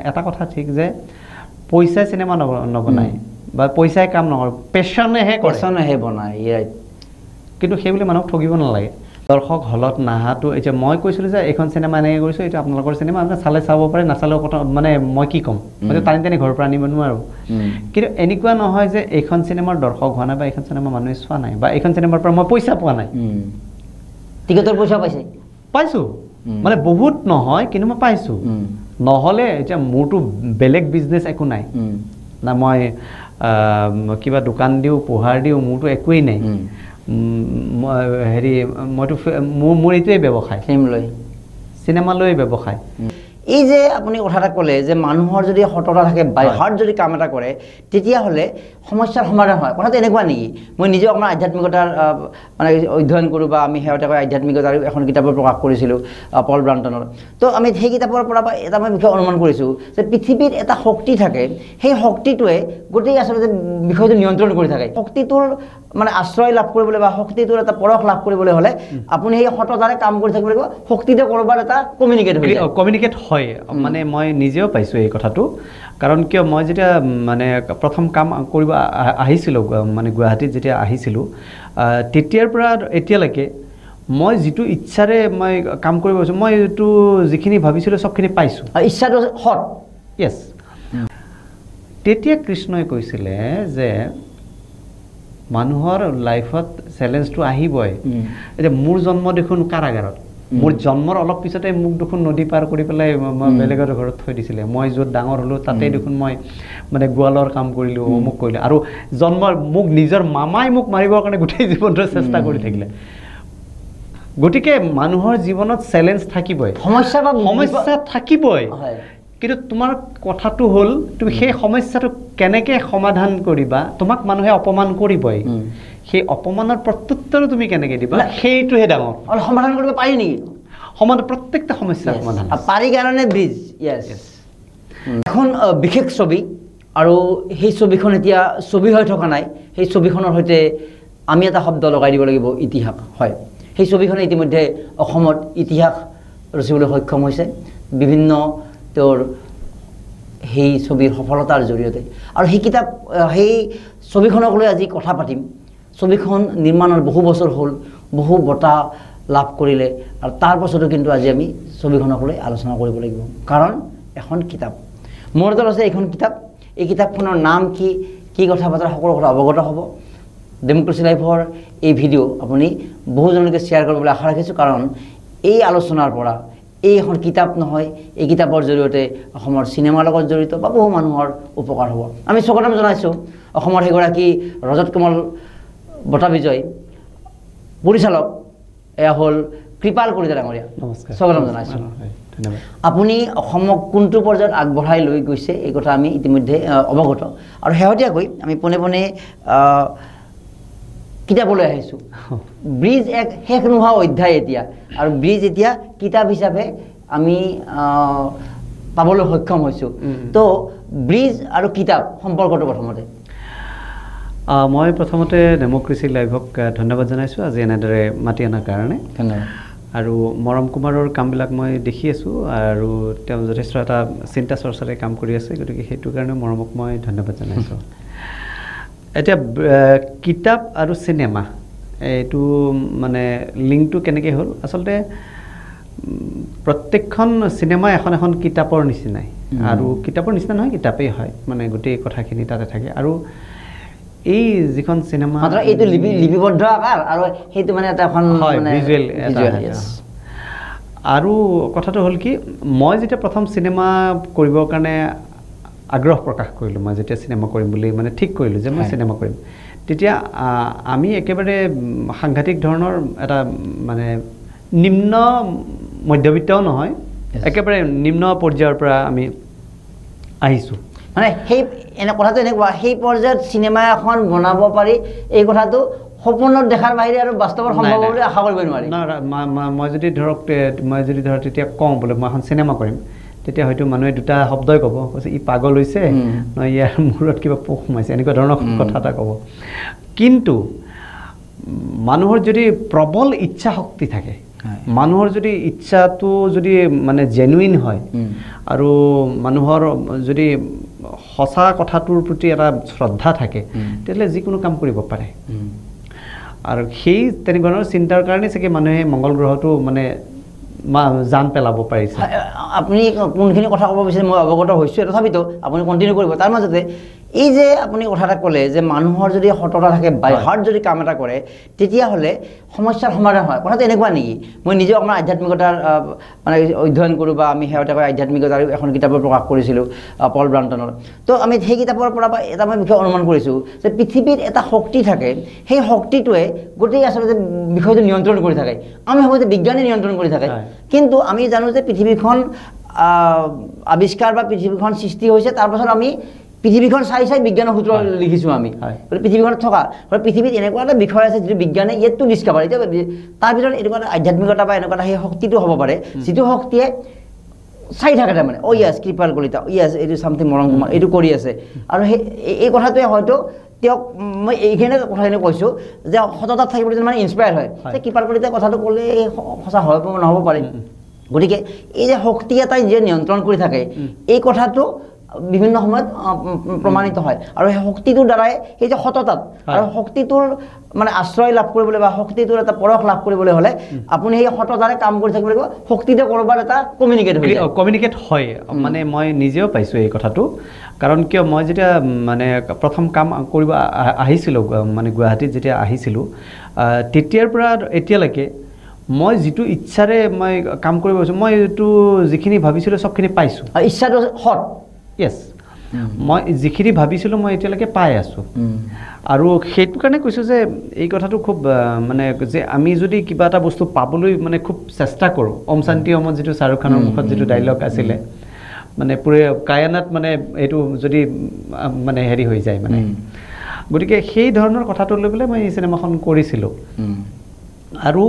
এটা কথা ঠিক যে পইচাই সিনেমা নবনায় বা পইচাই কাম নকৰে পেশনেহে বনায় কিন্তু সেইবুলি মানুহক ঠগিব নালাগে দৰ্শক হলত নাহাটো এতিয়া মই কৈছিলোঁ যে এইখন চিনেমা এনেকৈ কৰিছোঁ এইটো আপোনালোকৰ চিনেমা আপুনি চালে চাব পাৰে নাচালেও কথা মানে মই কি ক'ম মই টানি ঘৰৰ পৰা আনিব নোৱাৰোঁ কিন্তু এনেকুৱা নহয় যে এইখন চিনেমাৰ দৰ্শক হোৱা নাই বা এইখন চিনেমা মানুহে চোৱা নাই বা এইখন চিনেমাৰ পৰা মই পইচা পোৱা নাই টিকটৰ পইচা পাইছোঁ মানে বহুত নহয় কিন্তু মই পাইছোঁ নহ'লে এতিয়া মোৰতো বেলেগ বিজনেছ একো নাই না মই কিবা দোকান দিওঁ পোহাৰ দিওঁ মোৰতো একোৱেই নাই হেৰি মইতো মোৰ এইটোৱেই ব্যৱসায় চিনেমা লৈ ব্যৱসায় এই যে আপুনি কথা এটা ক'লে যে মানুহৰ যদি সততা থাকে বাই হাৰ্ট যদি কাম এটা কৰে তেতিয়াহ'লে সমস্যাৰ সমাধান হয় কথাটো এনেকুৱা নেকি মই নিজে অকণমান আধ্যাত্মিকতাৰ মানে অধ্যয়ন কৰোঁ বা আমি শেহতীয়াকৈ আধ্যাত্মিকতাৰ এখন কিতাপৰ প্ৰকাশ কৰিছিলোঁ পল ব্ৰাণ্টনৰ তো আমি সেই কিতাপৰ পৰা এটা মই বিষয় অনুমান কৰিছোঁ যে পৃথিৱীত এটা শক্তি থাকে সেই শক্তিটোৱে গোটেই আচলতে বিষয়টো নিয়ন্ত্ৰণ কৰি থাকে শক্তিটোৰ মানে আশ্ৰয় লাভ কৰিবলৈ বা শক্তিটোৰ এটা পৰশ লাভ কৰিবলৈ হ'লে আপুনি সেই সততাৰে কাম কৰি থাকিব লাগিব শক্তিটো ক'ৰবাত এটা কমিউনিকেট হয় মানে মই নিজেও পাইছোঁ এই কথাটো কাৰণ কিয় মই যেতিয়া মানে প্ৰথম কাম কৰিব আহিছিলোঁ মানে গুৱাহাটীত যেতিয়া আহিছিলোঁ তেতিয়াৰ পৰা এতিয়ালৈকে মই যিটো ইচ্ছাৰে মই কাম কৰিব গৈছোঁ মই এইটো যিখিনি ভাবিছিলোঁ চবখিনি পাইছোঁ ইচ্ছাটো হট য়েছ তেতিয়া কৃষ্ণই কৈছিলে যে মানুহৰ লাইফত চেলেঞ্জটো আহিবই এতিয়া মোৰ জন্ম দেখোন কাৰাগাৰত মোৰ জন্মৰ অলপ পিছতে মোক দেখোন নদী পাৰ কৰি পেলাই বেলেগৰ ঘৰত থৈ দিছিলে মই য'ত ডাঙৰ হ'লোঁ তাতে দেখোন মই মানে গোৱালৰ কাম কৰিলোঁ অমুক কৰিলোঁ আৰু মোক নিজৰ মামাই মোক মাৰিবৰ কাৰণে গোটেই জীৱনটো চেষ্টা কৰি থাকিলে গতিকে মানুহৰ জীৱনত চেলেঞ্জ থাকিবই সমস্যা থাকিবই কিন্তু তোমাৰ কথাটো হ'ল তুমি সেই সমস্যাটো কেনেকৈ সমাধান কৰিবা তোমাক মানুহে অপমান কৰিবই সেই অপমানৰ প্ৰত্যুত্তৰ তুমি কেনেকৈ দিবা সেইটোহে ডাঙৰ সমাধান কৰিব পাৰি নেকি প্ৰত্যেকটা সমস্যাৰ সমাধান পাৰি কাৰণে ব্ৰিজ এখন বিশেষ ছবি আৰু সেই ছবিখন এতিয়া ছবি হৈ থকা নাই সেই ছবিখনৰ সৈতে আমি এটা শব্দ লগাই দিব লাগিব ইতিহাস হয় সেই ছবিখনে ইতিমধ্যে অসমত ইতিহাস ৰচিবলৈ সক্ষম হৈছে বিভিন্ন তেওঁৰ সেই ছবিৰ সফলতাৰ জৰিয়তে আৰু সেই ছবিখনক লৈ আজি কথা পাতিম ছবিখন নিৰ্মাণৰ বহু বছৰ হ'ল বহু বঁটা লাভ কৰিলে আৰু তাৰ পাছতো কিন্তু আজি আমি ছবিখনক লৈ আলোচনা কৰিব লাগিব কাৰণ এখন কিতাপ মোৰ হাতত আছে এইখন কিতাপ এই কিতাপখনৰ নাম কি কথা বতৰা সকলো কথা অৱগত হ'ব ডেমক্ৰেচি লাইফৰ এই ভিডিঅ' আপুনি বহুজনলৈকে শ্বেয়াৰ কৰিবলৈ আশা ৰাখিছোঁ কাৰণ এই আলোচনাৰ পৰা এই এখন কিতাপ নহয় এই কিতাপৰ জৰিয়তে অসমৰ চিনেমাৰ লগত জড়িত বা বহু মানুহৰ উপকাৰ হ'ব আমি স্বাগতম জনাইছোঁ অসমৰ সেইগৰাকী ৰজত কমল বঁটা বিজয় পৰিচালক এয়া হ'ল কৃপাল কলিতা ডাঙৰীয়া নমস্কাৰ স্বাগতম জনাইছোঁ ধন্যবাদ আপুনি অসমক কোনটো পৰ্যায়ত আগবঢ়াই লৈ গৈছে এই কথা আমি ইতিমধ্যে অৱগত আৰু শেহতীয়াকৈ আমি পোনে পোনে কিতাপলৈ আহিছোঁ ব্ৰিজ এক শেষ নোহোৱা অধ্যায় এতিয়া আৰু ব্ৰিজ এতিয়া কিতাপ হিচাপে আমি পাবলৈ সক্ষম হৈছোঁ তো ব্ৰিজ আৰু কিতাপ সম্পৰ্কটো প্ৰথমতে মই প্ৰথমতে ডেমক্ৰেচি লাইভক ধন্যবাদ জনাইছোঁ আজি এনেদৰে মাতি অনাৰ কাৰণে ধন্যবাদ আৰু মৰম কুমাৰৰ কামবিলাক মই দেখি আছোঁ আৰু তেওঁ যথেষ্ট এটা চিন্তা চৰ্চাৰে কাম কৰি আছে গতিকে সেইটো কাৰণে মৰমক মই ধন্যবাদ জনাইছোঁ এতিয়া কিতাপ আৰু চিনেমা এইটো মানে লিংকটো কেনেকৈ হ'ল আচলতে প্ৰত্যেকখন চিনেমা এখন কিতাপৰ নিচিনাই আৰু কিতাপৰ নিচিনা নহয় কিতাপেই হয় মানে গোটেই কথাখিনি তাতে থাকে আৰু এই যিখন চিনেমা এইটো লিপিবদ্ধ আকাৰ আৰু সেইটো মানে এটা এখন ভিজুৱেল আৰু কথাটো হ'ল কি মই যেতিয়া প্ৰথম চিনেমা কৰিবৰ কাৰণে আগ্ৰহ প্ৰকাশ কৰিলোঁ মই যেতিয়া চিনেমা কৰিম বুলি মানে ঠিক কৰিলোঁ যে মই চিনেমা কৰিম তেতিয়া আমি একেবাৰে সাংঘাতিক ধৰণৰ এটা মানে নিম্ন মধ্যবিত্তও নহয় একেবাৰে নিম্ন পৰ্যায়ৰ পৰা আমি আহিছোঁ মানে সেই কথাটো এনেকুৱা সেই পৰ্যায়ত চিনেমা এখন বনাব পাৰি এই কথাটো সপোনত দেখাৰ বাহিৰে আৰু বাস্তৱত সম্ভৱ বুলি আশা কৰিব নোৱাৰি মই যদি ধৰক তেতিয়া কওঁ বোলে মই এখন চিনেমা কৰিম তেতিয়া হয়তো মানুহে দুটা শব্দই ক'ব কৈছে ই পাগল হৈছে নহয় ইয়াৰ মূৰত কিবা পোক সোমাইছে এনেকুৱা ধৰণৰ কথা এটা ক'ব কিন্তু মানুহৰ যদি প্ৰবল ইচ্ছা শক্তি থাকে মানুহৰ যদি ইচ্ছাটো যদি মানে জেনুইন হয় আৰু মানুহৰ যদি সঁচা কথাটোৰ প্ৰতি এটা শ্ৰদ্ধা থাকে তেতিয়াহ'লে যিকোনো কাম কৰিব পাৰে আৰু সেই তেনেধৰণৰ চিন্তাৰ কাৰণে চাগে মানুহে মংগল গ্ৰহটো মানে জান পেলাব পাৰিছে আপুনি কোনখিনি কথা ক'ব বিচাৰে মই অৱগত হৈছোঁ তথাপিতো আপুনি কণ্টিনিউ কৰিব তাৰ মাজতে এই যে আপুনি কথা এটা ক'লে যে মানুহৰ যদি সততা থাকে বাই হাৰ্ট যদি কাম এটা কৰে তেতিয়াহ'লে সমস্যাৰ সমাধান হয় কথাটো এনেকুৱা নেকি মই নিজে অকণমান আধ্যাত্মিকতাৰ মানে অধ্যয়ন কৰোঁ বা আমি শেহতীয়াকৈ আধ্যাত্মিকতাৰ এখন কিতাপৰ প্ৰকাশ কৰিছিলোঁ পল ব্ৰাণ্টনৰ তো আমি সেই কিতাপৰ পৰা এটা মই বিষয় অনুমান কৰিছোঁ যে পৃথিৱীত এটা শক্তি থাকে সেই শক্তিটোৱে গোটেই আচলতে বিষয়টো নিয়ন্ত্ৰণ কৰি থাকে আমি ভাবোঁ যে বিজ্ঞানে নিয়ন্ত্ৰণ কৰি থাকে কিন্তু আমি জানো যে পৃথিৱীখন আৱিষ্কাৰ বা পৃথিৱীখন সৃষ্টি হৈছে তাৰপাছত আমি পৃথিৱীখন চাই বিজ্ঞানৰ সূত্ৰ লিখিছোঁ আমি পৃথিৱীখনত থকা পৃথিৱীত এনেকুৱা এটা বিষয় আছে যিটো বিজ্ঞানে ইয়াতটো ডিছকাভাৰ এতিয়া তাৰ ভিতৰত এনেকুৱা এটা আধ্যাত্মিকতা বা এনেকুৱা এটা সেই শক্তিটো হ'ব পাৰে যিটো শক্তিয়ে চাই থাকে তাৰমানে ইয়াছ কৃপাল কলিতা ইয়াছ এইটো চামথিং মৰম কুমাৰ এইটো কৰি আছে আৰু সেই এই কথাটোৱে হয়তো তেওঁক মই এইখিনি কথাখিনি কৈছোঁ যে সততাত থাকিবলৈ মানে ইনস্পায়াৰ হয় যে কৃপাল কলিতাই কথাটো ক'লে সঁচা হ'ব নহ'ব পাৰে গতিকে এই যে শক্তি এটাই যে নিয়ন্ত্ৰণ কৰি থাকে এই কথাটো বিভিন্ন সময়ত প্ৰমাণিত হয় আৰু সেই শক্তিটোৰ দ্বাৰাই সেই যে সততাত আৰু শক্তিটোৰ মানে আশ্ৰয় লাভ কৰিবলৈ বা শক্তিটোৰ এটা পৰশ লাভ কৰিবলৈ হ'লে আপুনি সেই সততাৰে কাম কৰি থাকিব লাগিব শক্তিতে ক'ৰবাত এটা কমিউনিকেট হয় মানে মই নিজেও পাইছোঁ এই কথাটো কাৰণ কিয় মই যেতিয়া মানে প্ৰথম কাম কৰিব আহিছিলোঁ মানে গুৱাহাটীত যেতিয়া আহিছিলোঁ তেতিয়াৰ পৰা এতিয়ালৈকে মই যিটো ইচ্ছাৰে মই কাম কৰিব গৈছোঁ মই এইটো যিখিনি ভাবিছিলোঁ চবখিনি পাইছোঁ ইচ্ছাটো সৎ ইয়েছ মই যিখিনি ভাবিছিলোঁ মই এতিয়ালৈকে পাই আছোঁ আৰু সেইটো কাৰণে কৈছোঁ যে এই কথাটো খুব মানে যে আমি যদি কিবা এটা বস্তু পাবলৈ মানে খুব চেষ্টা কৰোঁ ওম শান্তি ওমত যিটো শ্বাহৰুখ খানৰ মুখত যিটো ডাইলগ আছিলে মানে পুৰে কায়নাত মানে এইটো যদি মানে হেৰি হৈ যায় মানে গতিকে সেই ধৰণৰ কথাটো লৈ পেলাই মই এই চিনেমাখন কৰিছিলোঁ আৰু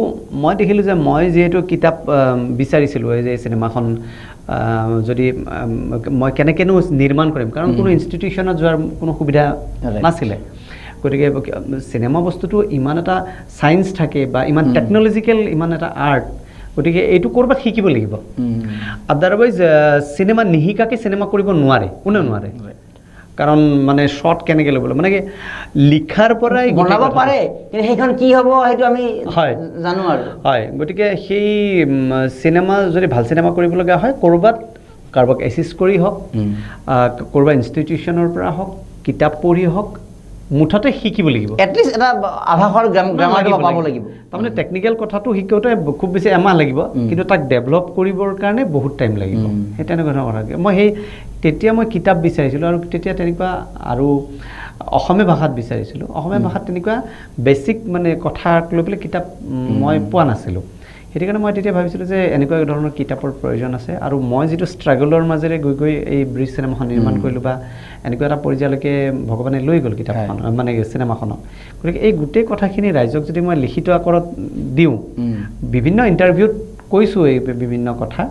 মই দেখিলোঁ যে মই যিহেতু কিতাপ বিচাৰিছিলোঁ এই যে চিনেমাখন যদি মই কেনেকৈনো নিৰ্মাণ কৰিম কাৰণ কোনো ইনষ্টিটিউশ্যনত যোৱাৰ কোনো সুবিধা নাছিলে গতিকে চিনেমা বস্তুটো ইমান এটা ছায়েন্স থাকে বা ইমান টেকন'লজিকেল ইমান এটা আৰ্ট গতিকে এইটো ক'ৰবাত শিকিব লাগিব আদাৰৱাইজ চিনেমা নিশিকাকৈ চিনেমা কৰিব নোৱাৰে কোনেও নোৱাৰে কাৰণ মানে শ্বৰ্ট কেনেকৈ ল'ব মানে কি লিখাৰ পৰাই বনাব পাৰে কিন্তু সেইখন কি হ'ব সেইটো আমি জানো আৰু হয় গতিকে সেই চিনেমা যদি ভাল চিনেমা কৰিবলগীয়া হয় ক'ৰবাত কাৰোবাক এচিষ্ট কৰি হওক ক'ৰবাত ইনষ্টিটিউশ্যনৰ পৰা হওক কিতাপ পঢ়ি হওক মুঠতে শিকিব লাগিব এটলিষ্ট এটা আভাসৰ গ্ৰামাৰটো পাব লাগিব তাৰমানে টেকনিকেল কথাটো শিকোঁতে খুব বেছি এমাহ লাগিব কিন্তু তাক ডেভেলপ কৰিবৰ কাৰণে বহুত টাইম লাগিব সেই তেনেকুৱা ধৰণৰ কথা মই সেই তেতিয়া মই কিতাপ বিচাৰিছিলোঁ আৰু তেতিয়া তেনেকুৱা আৰু অসমীয়া ভাষাত বিচাৰিছিলোঁ অসমীয়া ভাষাত তেনেকুৱা বেছিক মানে কথাক লৈ পেলাই কিতাপ মই পোৱা নাছিলোঁ সেইটো কাৰণে মই তেতিয়া ভাবিছিলোঁ যে এনেকুৱা ধৰণৰ কিতাপৰ প্ৰয়োজন আছে আৰু মই যিটো ষ্ট্ৰাগলৰ মাজেৰে গৈ গৈ এই ব্ৰিজ চিনেমাখন নিৰ্মাণ কৰিলোঁ বা এনেকুৱা এটা পৰ্যায়লৈকে ভগৱানে লৈ গ'ল কিতাপখন মানে চিনেমাখনক গতিকে এই গোটেই কথাখিনি ৰাইজক যদি মই লিখিত আকাৰত দিওঁ বিভিন্ন ইণ্টাৰভিউত কৈছোঁ এই বিভিন্ন কথা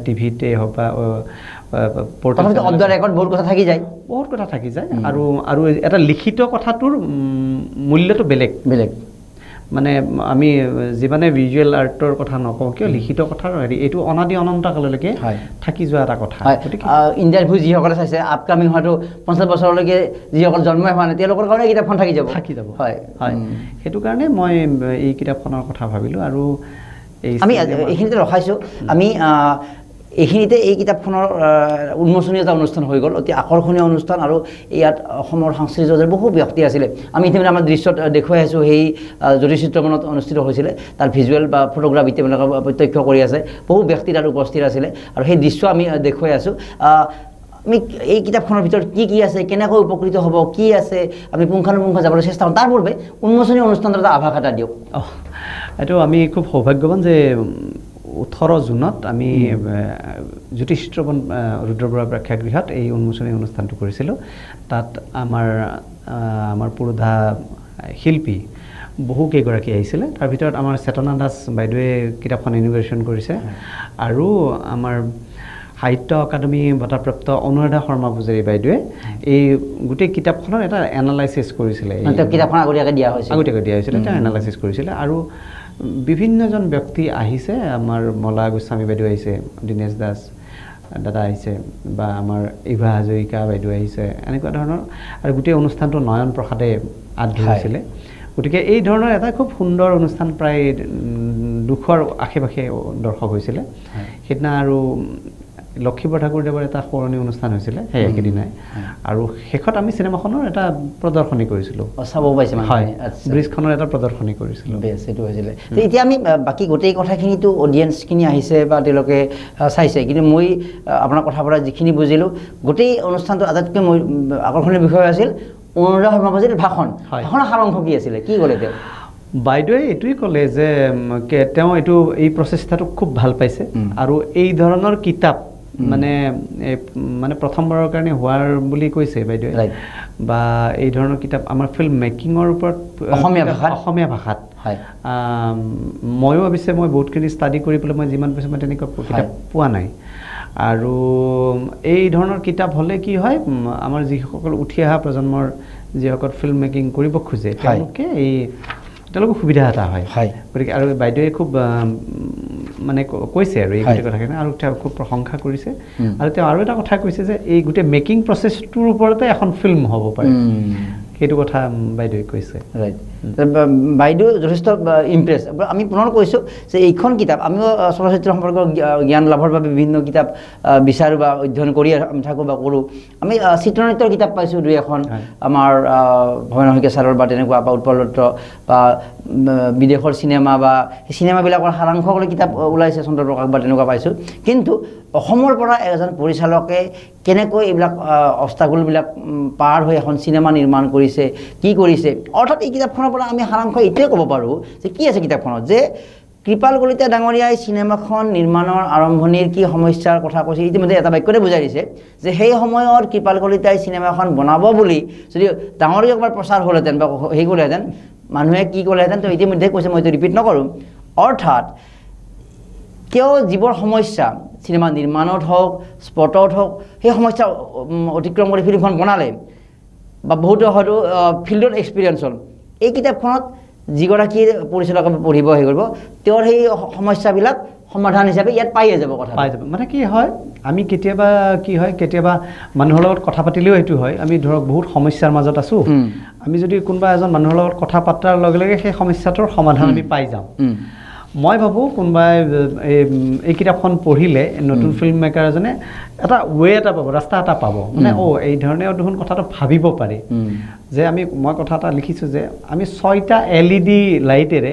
টিভিতে হওক বা বহুত কথা থাকি যায় আৰু এটা লিখিত কথাটোৰ মূল্যটো বেলেগ মানে আমি যিমানে ভিজুৱেল আৰ্টৰ কথা নকওঁ কিয় লিখিত কথাৰ হেৰি এইটো অনাদি অনন্ত কাললৈকে থাকি যোৱা এটা কথা ইণ্টাৰভিউ যিসকলে চাইছে আপকামিং হয়তো 50 বছৰলৈকে যিসকল জন্মই হোৱা নাই তেওঁলোকৰ কাৰণে কিতাপখন থাকি যাব হয় সেইটো কাৰণে মই এই কিতাপখনৰ কথা ভাবিলোঁ আৰু আমি এইখিনিতে ৰখাইছোঁ আমি এইখিনিতে এই কিতাপখনৰ উন্মোচনী এটা অনুষ্ঠান হৈ গ'ল অতি আকৰ্ষণীয় অনুষ্ঠান আৰু ইয়াত অসমৰ সাংস্কৃতিক বহু ব্যক্তি আছিলে আমি ইতিমধ্যে আমাৰ দৃশ্যত দেখুৱাই আছোঁ সেই জ্যোতিচিত্ৰমণত অনুষ্ঠিত হৈছিলে তাৰ ভিজুৱেল বা ফটোগ্ৰাফী তেওঁলোকে প্ৰত্যক্ষ কৰি আছে বহু ব্যক্তি তাত উপস্থিত আছিলে আৰু সেই দৃশ্য আমি দেখুৱাই আছোঁ আমি এই কিতাপখনৰ ভিতৰত কি আছে কেনেকৈ উপকৃত হ'ব কি আছে আমি পুংখানুপুংখ যাবলৈ চেষ্টা কৰোঁ তাৰ পূৰ্বে উন্মোচনী অনুষ্ঠানৰ এটা আভাস এটা দিয়ক এইটো আমি খুব সৌভাগ্যৱান যে 18 জুনত আমি জ্যোতিচিত্ৰবন ৰুদ্ৰবৰা প্ৰেক্ষাগৃহত এই উন্মোচনী অনুষ্ঠানটো কৰিছিলোঁ তাত আমাৰ পুৰোধা শিল্পী বহুকেইগৰাকী আহিছিলে তাৰ ভিতৰত আমাৰ চেতনা দাস বাইদেৱে কিতাপখন ইনগ্ৰেশ্যন কৰিছে আৰু আমাৰ সাহিত্য একাডেমী বঁটাপ্ৰাপ্ত অনুৰাধা শৰ্মা পূজাৰী বাইদেৱে এই গোটেই কিতাপখনৰ এটা এনালাইচিছ কৰিছিলে কিতাপখন আগতীয়াকৈ দিয়া হৈছিলে তেওঁ এনালাইচিছ কৰিছিলে আৰু বিভিন্নজন ব্যক্তি আহিছে আমাৰ মলা গোস্বামী বাইদেউ আহিছে দিনেশ দাস দাদা আহিছে বা আমাৰ ইভা হাজৰিকা বাইদেউ আহিছে এনেকুৱা ধৰণৰ আৰু গোটেই অনুষ্ঠানটো নয়ন প্ৰসাদে আদৰিছিলে গতিকে এই ধৰণৰ এটা খুব সুন্দৰ অনুষ্ঠান প্ৰায় 200ৰ আশে-পাশে দৰ্শক হৈছিলে সেইদিনা আৰু লক্ষীবৰ ঠাকুৰদেৱৰ এটা সৰণি অনুষ্ঠান হৈছিলে সেই একেদিনাই আৰু শেষত আমি চিনেমাখনৰ এটা প্ৰদৰ্শনী কৰিছিলোঁ চাব পাইছে হয় ব্ৰিজখনৰ এটা প্ৰদৰ্শনী কৰিছিলোঁ বেছ এইটো হৈছিলে এতিয়া আমি বাকী গোটেই কথাখিনিতো অডিয়েঞ্চখিনি আহিছে বা তেওঁলোকে চাইছে কিন্তু মই আপোনাৰ কথাৰ পৰা যিখিনি বুজিলোঁ গোটেই অনুষ্ঠানটো আটাইতকৈ মই আকৰ্ষণীয় বিষয় আছিল অনুৰাধা শৰ্মা পূজাৰীৰ ভাষণৰ সাৰাংশ কি আছিলে কি ক'লে তেওঁ বাইদেৱে এইটোৱেই ক'লে যে তেওঁ এই প্ৰচেষ্টাটো খুব ভাল পাইছে আৰু এই ধৰণৰ কিতাপ মানে প্ৰথমবাৰৰ কাৰণে হোৱাৰ বুলি কৈছে বাইদেৱে বা এই ধৰণৰ কিতাপ আমাৰ ফিল্ম মেকিঙৰ ওপৰত অসমীয়া ভাষাত ময়ো অৱশ্যে মই বহুতখিনি ষ্টাডি কৰি পেলাই মই যিমান পাইছোঁ মই তেনেকুৱা কিতাপ পোৱা নাই আৰু এই ধৰণৰ কিতাপ হ'লে কি হয় আমাৰ যিসকল উঠি অহা প্ৰজন্মৰ যিসকল ফিল্ম মেকিং কৰিব খোজে তেওঁলোকৰ সুবিধা এটা হয় গতিকে আৰু বাইদেৱে খুব মানে কৈছে আৰু এই গোটেই কথাখিনি আৰু তেওঁ খুব প্ৰশংসা কৰিছে আৰু তেওঁ আৰু এটা কথা কৈছে যে এই গোটেই মেকিং প্ৰচেছটোৰ ওপৰতে এখন ফিল্ম হ'ব পাৰে সেইটো কথা বাইদেৱে কৈছে ৰাইট বাইদেউ যথেষ্ট ইমপ্ৰেছ আমি পুনৰ কৈছোঁ যে এইখন কিতাপ আমিও চলচ্চিত্ৰ সম্পৰ্কৰ জ্ঞান লাভৰ বাবে বিভিন্ন কিতাপ বিচাৰোঁ বা অধ্যয়ন কৰি আমি থাকোঁ বা কৰোঁ আমি চিত্ৰনৃত্যৰ কিতাপ পাইছোঁ 2-এখন আমাৰ ভৱেন শইকীয়া ছাৰৰ বা তেনেকুৱা বা উৎপল দত্ত বা বিদেশৰ চিনেমা বা চিনেমাবিলাকৰ সাৰাংশলৈ কিতাপ ওলাইছে চন্দ্ৰপ্ৰকাশ বা তেনেকুৱা পাইছোঁ কিন্তু অসমৰ পৰা এজন পৰিচালকে কেনেকৈ এইবিলাক অবষ্টাকলবিলাক পাৰ হৈ এখন চিনেমা নিৰ্মাণ কৰিছে কি কৰিছে অৰ্থাৎ এই কিতাপখনৰ পৰা আমি সাৰাংশ এইটোৱে ক'ব পাৰোঁ যে কি আছে কিতাপখনত যে কৃপাল কলিতা ডাঙৰীয়াই চিনেমাখন নিৰ্মাণৰ আৰম্ভণিৰ কি সমস্যাৰ কথা কৈছে ইতিমধ্যে এটা বাক্যতে বুজাই দিছে যে সেই সময়ত কৃপাল কলিতাই চিনেমাখন বনাব বুলি যদি ডাঙৰকৈ একবাৰ প্ৰচাৰ হ'লহেঁতেন বা হেৰি কৰিলেহেঁতেন মানুহে কি ক'লেহেঁতেন তেওঁ ইতিমধ্যে কৈছে মই এইটো ৰিপিট নকৰোঁ অৰ্থাৎ তেওঁ যিবোৰ সমস্যা চিনেমা নিৰ্মাণত হওক স্পটত হওক সেই সমস্যা অতিক্ৰম কৰি ফিল্মখন বনালে বা বহুতো হয়তো ফিল্ডত এক্সপিৰিয়েঞ্চ হ'ল এই কিতাপখনত যিগৰাকী পৰিচালকে পঢ়িব হেৰি কৰিব তেওঁৰ সেই সমস্যাবিলাক সমাধান হিচাপে ইয়াত পাইয়ে যাব কথা পাই যাব মানে কি হয় আমি কেতিয়াবা মানুহৰ লগত কথা পাতিলেও এইটো হয় আমি ধৰক বহুত সমস্যাৰ মাজত আছোঁ আমি যদি কোনোবা এজন মানুহৰ লগত কথা পতাৰ লগে লগে সেই সমস্যাটোৰ সমাধান আমি পাই যাওঁ মই ভাবোঁ কোনোবাই এই কিতাপখন পঢ়িলে নতুন ফিল্ম মেকাৰ এজনে এটা ৱে এটা পাব ৰাস্তা এটা পাব মানে এই ধৰণেও দেখোন কথাটো ভাবিব পাৰি যে মই কথা এটা লিখিছোঁ যে আমি 6টা LED লাইটেৰে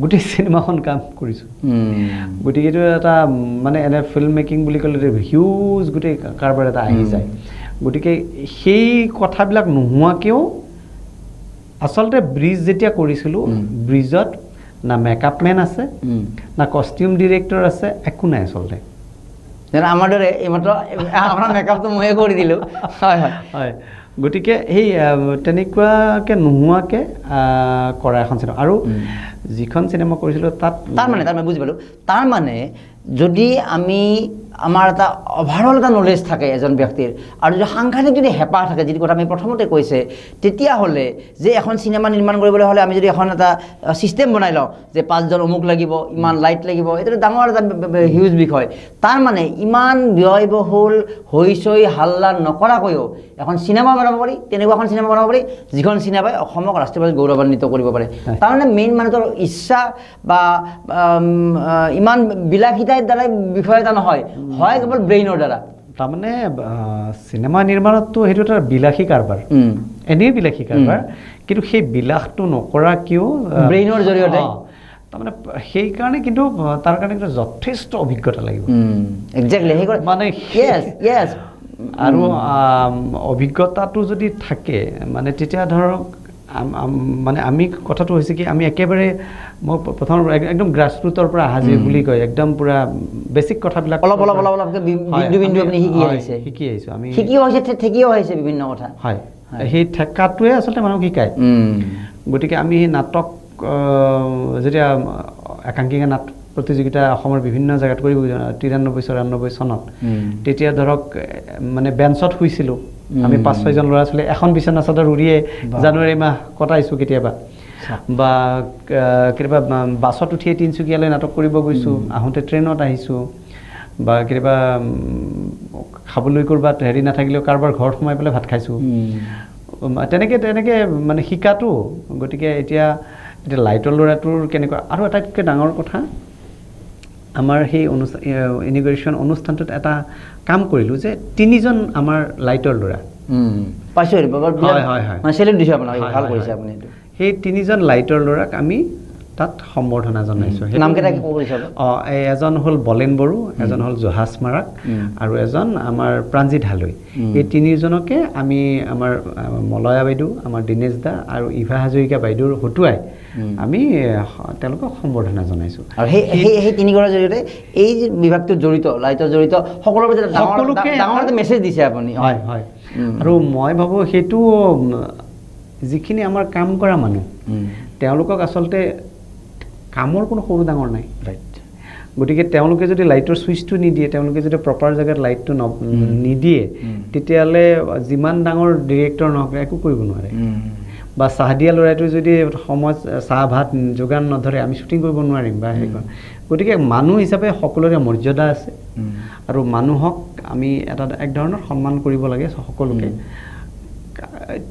গোটেই চিনেমাখন কাম কৰিছোঁ গতিকে এইটো এটা মানে এনে ফিল্ম মেকিং বুলি ক'লে হিউজ গোটেই কাৰবাৰ এটা আহি যায় গতিকে সেই কথাবিলাক নোহোৱাকৈও আচলতে ব্ৰিজ যেতিয়া কৰিছিলোঁ ব্ৰিজত না মেকআপ মেন আছে না কষ্টিউম ডিৰেক্টৰ আছে একো নাই আচলতে আমাৰ দৰে এইমাত্ৰ আপোনাৰ মেকআপটো ময়ে কৰি দিলোঁ হয় গতিকে সেই তেনেকুৱাকৈ নোহোৱাকৈ কৰা এখন চিনেমা আৰু যিখন চিনেমা কৰিছিলোঁ তাত তাৰমানে বুজি পালোঁ তাৰমানে যদি আমাৰ এটা অভাৰঅল এটা নলেজ থাকে এজন ব্যক্তিৰ আৰু যদি সাংঘাতিক যদি হেঁপাহ থাকে যিটো কথা আমি প্ৰথমতে কৈছে তেতিয়াহ'লে যে এখন চিনেমা নিৰ্মাণ কৰিবলৈ হ'লে আমি যদি এখন এটা ছিষ্টেম বনাই লওঁ যে 5জন অমুক লাগিব ইমান লাইট লাগিব এইটো ডাঙৰ এটা হিউজ বিষয় তাৰমানে ইমান ব্যয়বহুল হৈচৈ হাল্লা নকৰাকৈও এখন চিনেমা বনাব পাৰি তেনেকুৱা এখন চিনেমা বনাব পাৰি যিখন চিনেমাই অসমক ৰাষ্ট্ৰীয়ভাৱে গৌৰৱান্বিত কৰিব পাৰে তাৰমানে মেইন মানুহটোৰ ইচ্ছা বা ইমান বিলাসিতাৰ দ্বাৰা বিষয় এটা নহয় হয় কেৱল ব্ৰেইনৰ দ্বাৰা তাৰমানে চিনেমা নিৰ্মাণততো সেইটো এটা বিলাসী কাৰবাৰ এনেই বিলাসী কাৰবাৰ কিন্তু সেই বিলাসটো নকৰাকৈও ব্ৰেইনৰ জৰিয়তে তাৰমানে সেইকাৰণে কিন্তু তাৰ কাৰণে কিন্তু যথেষ্ট অভিজ্ঞতা লাগিব একজেক্টলি মানে য়েছ আৰু অভিজ্ঞতাটো যদি থাকে মানে তেতিয়া ধৰক মানে আমি কথাটো হৈছে কি আমি একেবাৰে মই প্ৰথম একদম গ্ৰাছৰুটৰ পৰা হাজিৰ বুলি কয় একদম পুৰা বেছিক কথাবিলাক অলপ বিন্দু আপুনি শিকি আহিছোঁ আমি ঠিকিও হৈছে বিভিন্ন কথা হয় সেই ঠেকাটোৱে আচলতে মানুহক শিকায় গতিকে আমি সেই নাটক যেতিয়া একাংকিকা নাট প্ৰতিযোগিতা অসমৰ বিভিন্ন জেগাত কৰিব 93-94 চনত তেতিয়া ধৰক মানে বেঞ্চত শুইছিলোঁ আমি 5-6জন ল'ৰা ছোৱালী এখন বিচনা চাদৰ উৰিয়ে জানুৱাৰী মাহ কটাইছোঁ কেতিয়াবা বা কেতিয়াবা বাছত উঠিয়ে তিনিচুকীয়ালৈ নাটক কৰিব গৈছোঁ, আহোঁতে ট্ৰেইনত আহিছোঁ, বা কেতিয়াবা খাবলৈ ক'ৰবাত হেৰি নাথাকিলেও কাৰোবাৰ ঘৰত সোমাই পেলাই ভাত খাইছোঁ। তেনেকৈ মানে শিকাটো। গতিকে এতিয়া লাইটৰ ল'ৰাটোৰ কেনেকুৱা, আৰু আটাইতকৈ ডাঙৰ কথা, আমাৰ সেই ইনিগ্ৰেশ্যন অনুষ্ঠানটোত এটা কাম কৰিলোঁ যে 3জন আমাৰ লাইটৰ ল'ৰা পাইছোঁ। সেই 3জন লাইটৰ ল'ৰাক আমি তাত সম্বৰ্ধনা জনাইছোঁ। এজন হ'ল বলেন বড়ো, এজন হ'ল জহাজ মাৰাক, আৰু এজন আমাৰ প্ৰাণজিৎ হালৈ। এই 3জনকে আমি আমাৰ মলয়া বাইদেউ, আমাৰ দীনেশ দা আৰু ইভা হাজৰিকা বাইদেউৰ হতুৱাই আমি তেওঁলোকক সম্বৰ্ধনা জনাইছোঁ। আৰু সেই 3গৰাকীৰ জৰিয়তে এই বিভাগটোত জড়িত, লাইটৰ জড়িত সকলোকে ডাঙৰ এটা মেছেজ দিছে আপুনি। হয় হয়। আৰু মই ভাবোঁ সেইটো যিখিনি আমাৰ কাম কৰা মানুহ, তেওঁলোকক আচলতে কামৰ কোনো সৰু ডাঙৰ নাই। গতিকে তেওঁলোকে যদি লাইটৰ ছুইচটো নিদিয়ে, তেওঁলোকে যদি প্ৰপাৰ জেগাত লাইটটো নিদিয়ে, তেতিয়াহ'লে যিমান ডাঙৰ ডিৰেক্টৰ নহওক একো কৰিব নোৱাৰে। বা চাহ দিয়া ল'ৰাটোৱে যদি সময়ত চাহ ভাত যোগান নধৰে, আমি শ্বুটিং কৰিব নোৱাৰিম বা সেইখন। গতিকে মানুহ হিচাপে সকলোৰে মৰ্যাদা আছে, আৰু মানুহক আমি এক ধৰণৰ সন্মান কৰিব লাগে সকলোকে।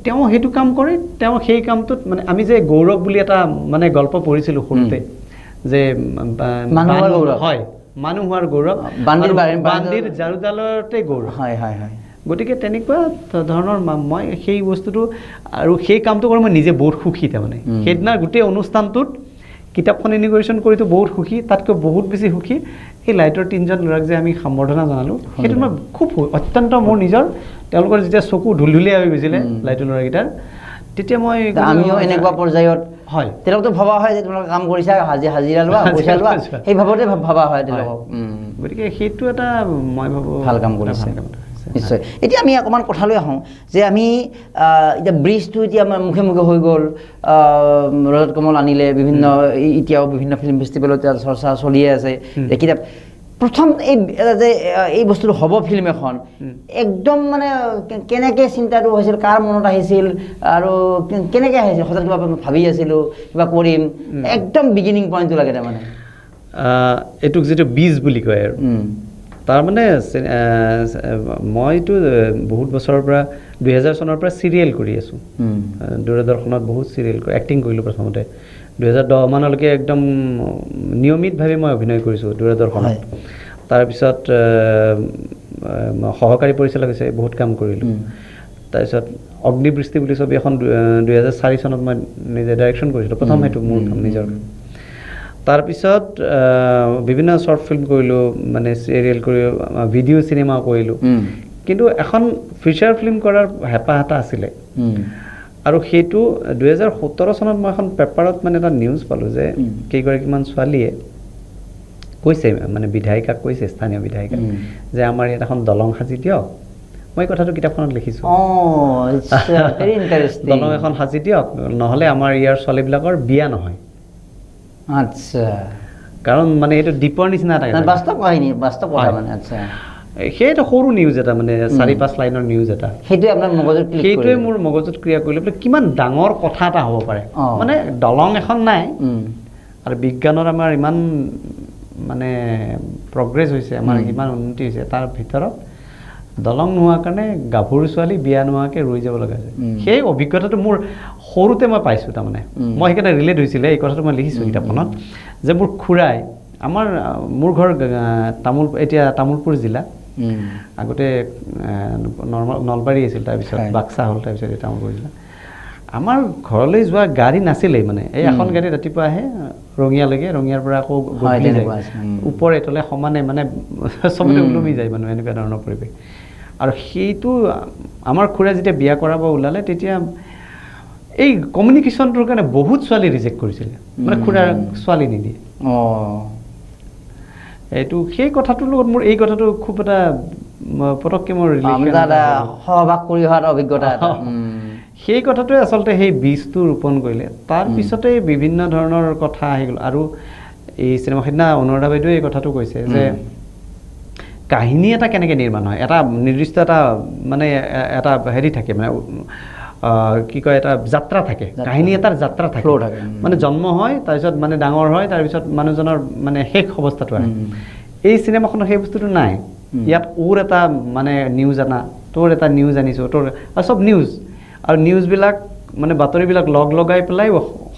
তেওঁ সেইটো কাম কৰে, তেওঁ সেই কামটোত মানে আমি যে গৌৰৱ বুলি এটা মানে গল্প পঢ়িছিলোঁ সৰুতে, যে হয় মানুহ হোৱাৰ গৌৰৱ, বান্দিৰ ঝাৰুডালতে গৌৰৱ। হয় হয় হয়। গতিকে তেনেকুৱা ধৰণৰ মই সেই বস্তুটো, আৰু সেই কামটো কৰি মই নিজে বহুত সুখী। তাৰমানে সেইদিনা গোটেই অনুষ্ঠানটোত কিতাপখন ইনিগ্ৰেশ্যন কৰিতো বহুত সুখী, তাতকৈ বহুত বেছি সুখী সেই লাইটৰ 3জন ল'ৰাক যে আমি সম্বৰ্ধনা জনালোঁ, সেইটো মই খুব অত্যন্ত মোৰ নিজৰ, তেওঁলোকৰ যেতিয়া চকু ঢুলঢুলীয়া হৈ গৈছিলে লাইটৰ ল'ৰাকেইটাৰ, তেতিয়া মই আমিও এনেকুৱা পৰ্যায়ত হয়, তেওঁলোকতো ভবা হয় যে তোমালোকে কাম কৰিছা, হাজিৰা লোৱা, পইচা লোৱা, সেই ভাৱতে ভবা হয় তেওঁলোকক। গতিকে সেইটো এটা মই ভাবোঁ ভাল কাম কৰিছে নিশ্চয়। এতিয়া আমি অকণমান কথালৈ আহোঁ যে আমি এতিয়া ব্ৰিজটো এতিয়া আমাৰ মুখে মুখে হৈ গ'ল, ৰজত কমল আনিলে, বিভিন্ন এতিয়াও বিভিন্ন ফিল্ম ফেষ্টিভেলত চৰ্চা চলিয়ে আছে। কিতাপ প্ৰথম এই বস্তুটো হ'ব ফিল্ম এখন, একদম মানে কেনেকৈ চিন্তাটো হৈছিল, কাৰ মনত আহিছিল, আৰু কেনেকৈ আহিছিল? হঠাৎ কিবা ভাবি আছিলোঁ কিবা কৰিম, একদম বিগিনিং পইণ্টটো লাগে তাৰমানে। এইটোক যিটো বীজ বুলি কয় আৰু, তাৰমানে মইতো বহুত বছৰৰ পৰা 2000 চনৰ পৰা চিৰিয়েল কৰি আছোঁ। দূৰদৰ্শনত বহুত চিৰিয়েল এক্টিং কৰিলোঁ। প্ৰথমতে 2010 মানলৈকে একদম নিয়মিতভাৱে মই অভিনয় কৰিছোঁ দূৰদৰ্শনত। তাৰপিছত সহকাৰী পৰিচালক হিচাপে বহুত কাম কৰিলোঁ। তাৰপিছত অগ্নিবৃষ্টি বুলি ছবি এখন 2004 চনত মই নিজে ডাইৰেকশ্যন কৰিছিলোঁ, প্ৰথম সেইটো মোৰ কাম নিজৰ। তাৰপিছত বিভিন্ন শ্বৰ্ট ফিল্ম কৰিলোঁ, মানে চিৰিয়েল কৰিলোঁ, ভিডিঅ' চিনেমা কৰিলোঁ। কিন্তু এখন ফিচাৰ ফিল্ম কৰাৰ হেঁপাহ এটা আছিলে, আৰু সেইটো 2017 চনত মই এখন পেপাৰত মানে এটা নিউজ পালোঁ যে কেইগৰাকীমান ছোৱালীয়ে কৈছে, মানে বিধায়িকাক কৈছে, স্থানীয় বিধায়িকাক, যে আমাৰ ইয়াত এখন দলং সাজি দিয়ক। মই কথাটো কিতাপখনত লিখিছোঁ, দলং এখন সাজি দিয়ক, নহ'লে আমাৰ ইয়াৰ ছোৱালীবিলাকৰ বিয়া নহয়। আচ্ছা, কাৰণ মানে এইটো দ্বীপৰ নিচিনা এটা বাস্তৱ কাহিনী, বাস্তৱ কথা মানে। আচ্ছা, সেইটো সৰু নিউজ এটা, মানে 4-5 লাইনৰ নিউজ এটা, সেইটোৱে মোৰ মগজুত ক্ৰিয়া কৰিলে বোলে কিমান ডাঙৰ কথা এটা হ'ব পাৰে। মানে দলং এখন নাই, আৰু বিজ্ঞানৰ আমাৰ ইমান মানে প্ৰগ্ৰেছ হৈছে, আমাৰ ইমান উন্নতি হৈছে, তাৰ ভিতৰত দলং নোহোৱাৰ কাৰণে গাভৰু ছোৱালী বিয়া নোহোৱাকৈ ৰৈ যাব লগা হৈছে। সেই অভিজ্ঞতাটো মোৰ সৰুতে মই পাইছোঁ। তাৰমানে মই সেইকাৰণে ৰিলেট হৈছিলে, এই কথাটো মই লিখিছোঁ কিতাপখনত, যে মোৰ খুৰাই, মোৰ ঘৰ এতিয়া তামোলপুৰ জিলা, আগতে নলবাৰী আছিল, তাৰপিছত বাক্সা হ'ল, তাৰপিছত তামোলপুৰ জিলা। আমাৰ ঘৰলৈ যোৱা গাড়ী নাছিলেই, মানে এই এখন গাড়ী ৰাতিপুৱা আহে ৰঙিয়ালৈকে, ৰঙিয়াৰ পৰা আকৌ গধূলি যায়, ওপৰে তলে সমানে, মানে চবতে ওলমি যায় মানুহ, এনেকুৱা ধৰণৰ পৰিৱেশ। আৰু সেইটো আমাৰ খুৰাই যেতিয়া বিয়া কৰাব ওলালে, তেতিয়া এই কমিউনিকেশ্যনটোৰ কাৰণে বহুত ছোৱালী ৰিজেক্ট কৰিছিলে, মানে খুৰাৰ ছোৱালী নিদিয়ে। এইটো সেই কথাটোৰ লগত মোৰ এই কথাটো খুব এটা পটককৈ মোৰ সহবাস কৰি অহাৰ অভিজ্ঞতা। সেই কথাটোৱে আচলতে সেই বীজটো ৰোপণ কৰিলে। তাৰপিছতে বিভিন্ন ধৰণৰ কথা আহি গ'ল। আৰু এই চিনেমা সিদিনা অনুৰাধা বাইদেৱে এই কথাটো কৈছে যে কাহিনী এটা কেনেকৈ নিৰ্মাণ হয়, এটা নিৰ্দিষ্ট এটা মানে এটা হেৰি থাকে, মানে কি কয় এটা যাত্ৰা থাকে কাহিনী এটাৰ যাত্ৰা থাকে মানে জন্ম হয় তাৰপিছত মানে ডাঙৰ হয় তাৰপিছত মানুহজনৰ মানে শেষ অৱস্থাটো আহে এই চিনেমাখনৰ সেই বস্তুটো নাই ইয়াত ওৰ এটা মানে নিউজ আনা তোৰ এটা নিউজ আনিছো তোৰ সব নিউজ আৰু নিউজবিলাক মানে বাতৰিবিলাক লগ লগাই পেলাই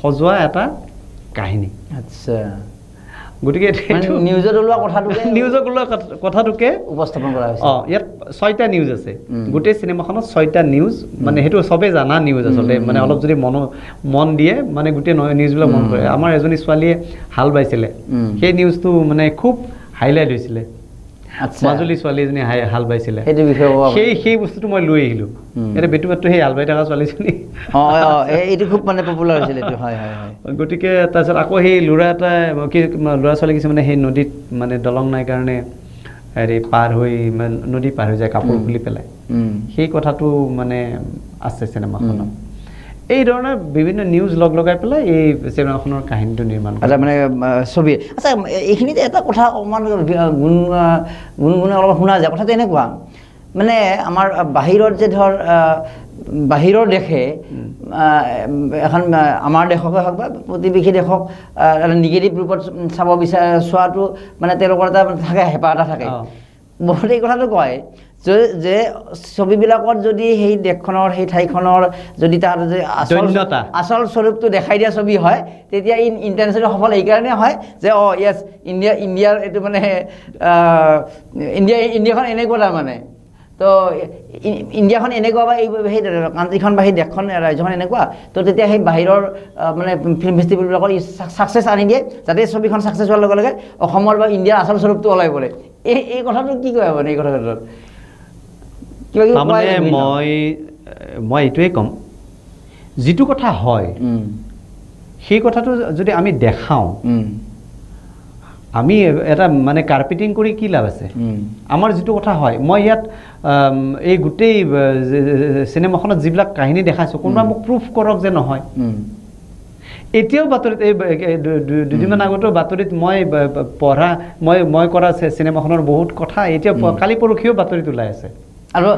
সজোৱা এটা কাহিনী আচ্ছা গতিকে নিউজত ওলোৱা কথাটোকে নিউজত ওলোৱা কথাটোকে উপস্থাপন কৰা হৈছে ইয়াত 6টা নিউজ আছে গোটেই চিনেমাখনত 6টা নিউজ মানে সেইটো সবে জানা নিউজ আচলতে মানে অলপ যদি মন দিয়ে মানে গোটেই নিউজবিলাক মন কৰে আমাৰ এজনী ছোৱালীয়ে হাল বাইছিলে সেই নিউজটো মানে খুব হাইলাইট হৈছিলে মাজুলী ছোৱালী এজনী হাল বাইছিলে সেই বস্তুটো মই লৈ আহিলোঁ এতিয়া বেটুবাতটো সেই হাল বাই থকা ছোৱালীজনী এইটো খুব মানে পপুলাৰ হৈছিলে গতিকে তাৰপিছত আকৌ সেই ল'ৰা ছোৱালী কিছুমানে সেই নদীত মানে দলং নাই কাৰণে হেৰি পাৰ হৈ নদী পাৰ হৈ যায় কাপোৰ খুলি পেলাই সেই কথাটো মানে আছে চিনেমাখনত এই ধৰণৰ বিভিন্ন নিউজ লগ লগাই পেলাই এই চিনেমাখনৰ কাহিনীটো নিৰ্মাণ কৰা মানে ছবি আচ্ছা এইখিনিতে এটা কথা অকণমান গুণগুণে অলপ শুনা যায় কথাটো এনেকুৱা মানে আমাৰ বাহিৰত যে ধৰ বাহিৰৰ দেশে এখন আমাৰ দেশকে হওক বা প্ৰতিবেশী দেশক নিগেটিভ ৰূপত চাব চোৱাটো মানে তেওঁলোকৰ এটা থাকে হেঁপাহ এটা থাকে বহুতে এই কথাটো কয় যে ছবিবিলাকত যদি সেই দেশখনৰ সেই ঠাইখনৰ যদি তাৰ যে আচল স্বৰূপটো দেখাই দিয়া ছবি হয় তেতিয়া ইণ্টাৰনেশ্যনেল সফল এইকাৰণে হয় যে য়েছ ইণ্ডিয়াৰ এইটো মানে ইণ্ডিয়াখন এনেকুৱা তাৰমানে তো ইণ্ডিয়াখন এনেকুৱা বা সেই কাণ্ট্ৰিখন বা সেই দেশখন ৰাজ্যখন এনেকুৱা তো তেতিয়া সেই বাহিৰৰ মানে ফিল্ম ফেষ্টিভেলবিলাকৰ ছাকচেছ আনি দিয়ে যাতে ছবিখন ছাকচেছ হোৱাৰ লগে লগে অসমৰ বা ইণ্ডিয়াৰ আচল স্বৰূপটো ওলাই পৰে এই কথাটো কি কয় মানে এই কথাৰ ক্ষেত্ৰত মই এইটোৱে ক'ম যিটো কথা হয় সেই কথাটো যদি আমি দেখাওঁ আমি এটা মানে কাৰ্পেটিং কৰি কি লাভ আছে আমাৰ যিটো কথা হয় মই ইয়াত এই গোটেই চিনেমাখনত যিবিলাক কাহিনী দেখাইছোঁ কোনোবা মোক প্ৰুফ কৰক যে নহয় এতিয়াও বাতৰিত এই দুদিনমান আগতেও বাতৰিত মই কৰা চিনেমাখনৰ বহুত কথা এতিয়া কালি পৰহিও বাতৰিত ওলাই আছে আৰু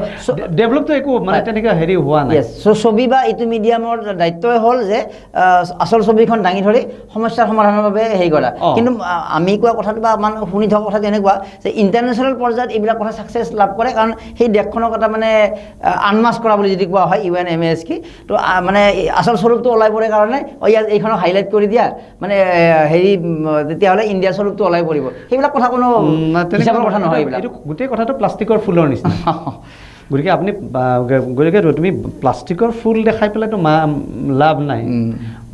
ডেভেলপটো একো মানে তেনেকৈ হেৰি হোৱা নাই ছবি বা এইটো মিডিয়ামৰ দায়িত্বই হ'ল যে আচল ছবিখন দাঙি ধৰি সমস্যাৰ সমাধানৰ বাবে হেৰি কৰা কিন্তু আমি কোৱা কথাটো বা মানে শুনি থকা কথাটো এনেকুৱা যে ইণ্টাৰনেশ্যনেল পৰ্যায়ত এইবিলাক কথা ছাকচেছ লাভ কৰে কাৰণ সেই দেশখনক এটা মানে আনমাস্ক কৰা বুলি যদি কোৱা হয় UNMASK তো মানে আচল স্বৰূপটো ওলাই পৰে কাৰণে ইয়াত এইখনক হাইলাইট কৰি দিয়া মানে হেৰি তেতিয়াহ'লে ইণ্ডিয়াৰ স্বৰূপটো ওলাই পৰিব সেইবিলাক কথা কোনো হিচাপৰ কথা নহয় এইটো গোটেই কথাটো প্লাষ্টিকৰ ফুলৰ নিচিনা গতিকে আপুনি গতিকে তুমি প্লাষ্টিকৰ ফুল দেখাই পেলাইতো লাভ নাই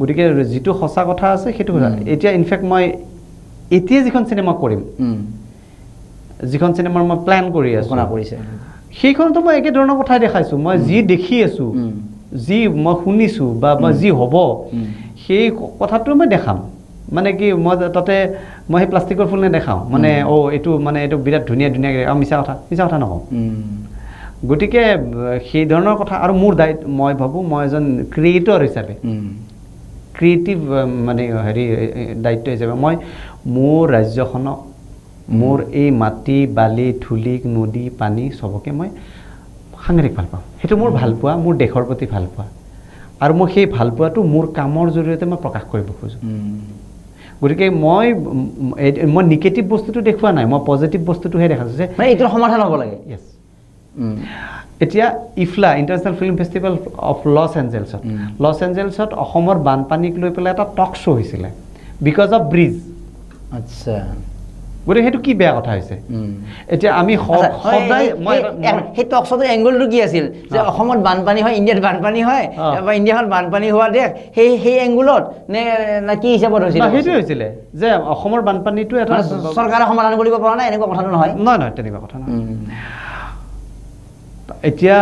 গতিকে যিটো সঁচা কথা আছে সেইটো কথা এতিয়া ইনফেক্ট মই এতিয়া যিখন চিনেমা কৰিম যিখন চিনেমাৰ মই প্লেন কৰি আছোঁ সেইখনতো মই একেধৰণৰ কথাই দেখাইছোঁ মই যি দেখি আছোঁ যি মই শুনিছোঁ বা মই যি হ'ব সেই কথাটো মই দেখাম মানে কি মই তাতে মই সেই প্লাষ্টিকৰ ফুল নেদেখাওঁ মানে এইটো বিৰাট ধুনীয়া মিছা কথা নকওঁ গতিকে সেই ধৰণৰ কথা আৰু মোৰ দায়িত্ব মই ভাবোঁ মই এজন ক্ৰিয়েটৰ হিচাপে ক্ৰিয়েটিভ মানে হেৰি দায়িত্ব হিচাপে মই মোৰ ৰাজ্যখনক মোৰ এই মাটি বালি ধূলি নদী পানী চবকে মই সাংঘাতিক ভাল পাওঁ সেইটো মোৰ ভাল পোৱা মোৰ দেশৰ প্ৰতি ভাল পোৱা আৰু মই সেই ভাল পোৱাটো মোৰ কামৰ জৰিয়তে মই প্ৰকাশ কৰিব খোজোঁ গতিকে মই নিগেটিভ বস্তুটো দেখুওৱা নাই মই পজিটিভ বস্তুটোহে দেখাইছোঁ যে এইটোৰ সমাধান হ'ব লাগে য়েছ এতিয়া IFFLA international film festival of Los এঞ্জেলছত অসমৰ বানপানীক লৈ পেলাই এটা টক শ্ব' হৈছিলে বিকজ অফ ব্ৰিজ আচ্ছা গতিকে সেইটো কি বেয়া কথা হৈছে এতিয়া আমি সদায় সেই টক শ্ব'টোৰ এংগলটো কি আছিল যে অসমত বানপানী হয় ইণ্ডিয়াত বানপানী হয় বা ইণ্ডিয়াখন বানপানী হোৱা দেশ সেই এংগুলত নে কি হিচাপত হৈছিল সেইটোৱে হৈছিলে যে অসমৰ বানপানীটো এটা চৰকাৰে সমাধান কৰিব পৰা নাই এনেকুৱা কথাটো নহয় নহয় তেনেকুৱা কথা নহয় এতিয়া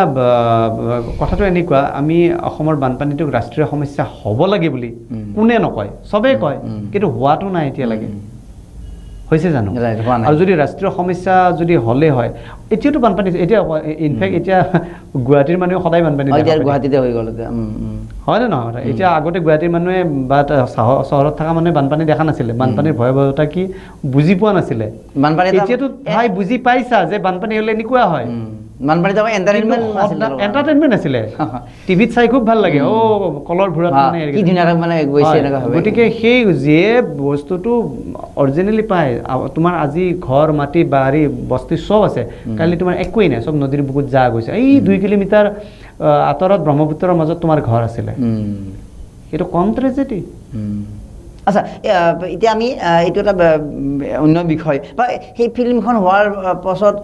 কথাটো এনেকুৱা আমি অসমৰ বানপানীটোক ৰাষ্ট্ৰীয় সমস্যা হ'ব লাগে বুলি কোনে নকয় চবেই কয় কিন্তু হোৱাটো নাই এতিয়ালৈকে হৈছে জানো আৰু যদি ৰাষ্ট্ৰীয় সমস্যা যদি হ'লে হয় এতিয়াতো বানপানী এতিয়া ইনফেক্ট এতিয়া গুৱাহাটীৰ মানুহে সদায় বানপানী গুৱাহাটীতে হৈ গ'ল হয় নে নহয় এতিয়া আগতে গুৱাহাটীৰ মানুহে বা চহৰত থকা মানুহে বানপানী দেখা নাছিলে বানপানীৰ ভয়াৱহতা কি বুজি পোৱা নাছিলে এতিয়াতো ভাই বুজি পাইছা যে বানপানী হ'লে এনেকুৱা হয় বানপানীত এণ্টাৰটেইনমেণ্ট আছিলে টিভিত চাই খুব ভাল লাগে কলৰ ভূৰত কি ধুনীয়াকৈ মানে গৈছে এনেকুৱা হয় গতিকে সেই যিয়ে বস্তুটো অৰিজিনেলি পায় তোমাৰ আজি ঘৰ মাটি বাৰী বস্তি চব আছে কালি তোমাৰ একোৱেই নাই চব নদীৰ বুকুত যা গৈছে এই 2 কিলোমিটাৰ আঁতৰত ব্ৰহ্মপুত্ৰৰ মাজত তোমাৰ ঘৰ আছিলে সেইটো কম ট্ৰেজেডি আচ্ছা এতিয়া আমি এইটো এটা অন্য বিষয় বা সেই ফিল্মখন হোৱাৰ পাছত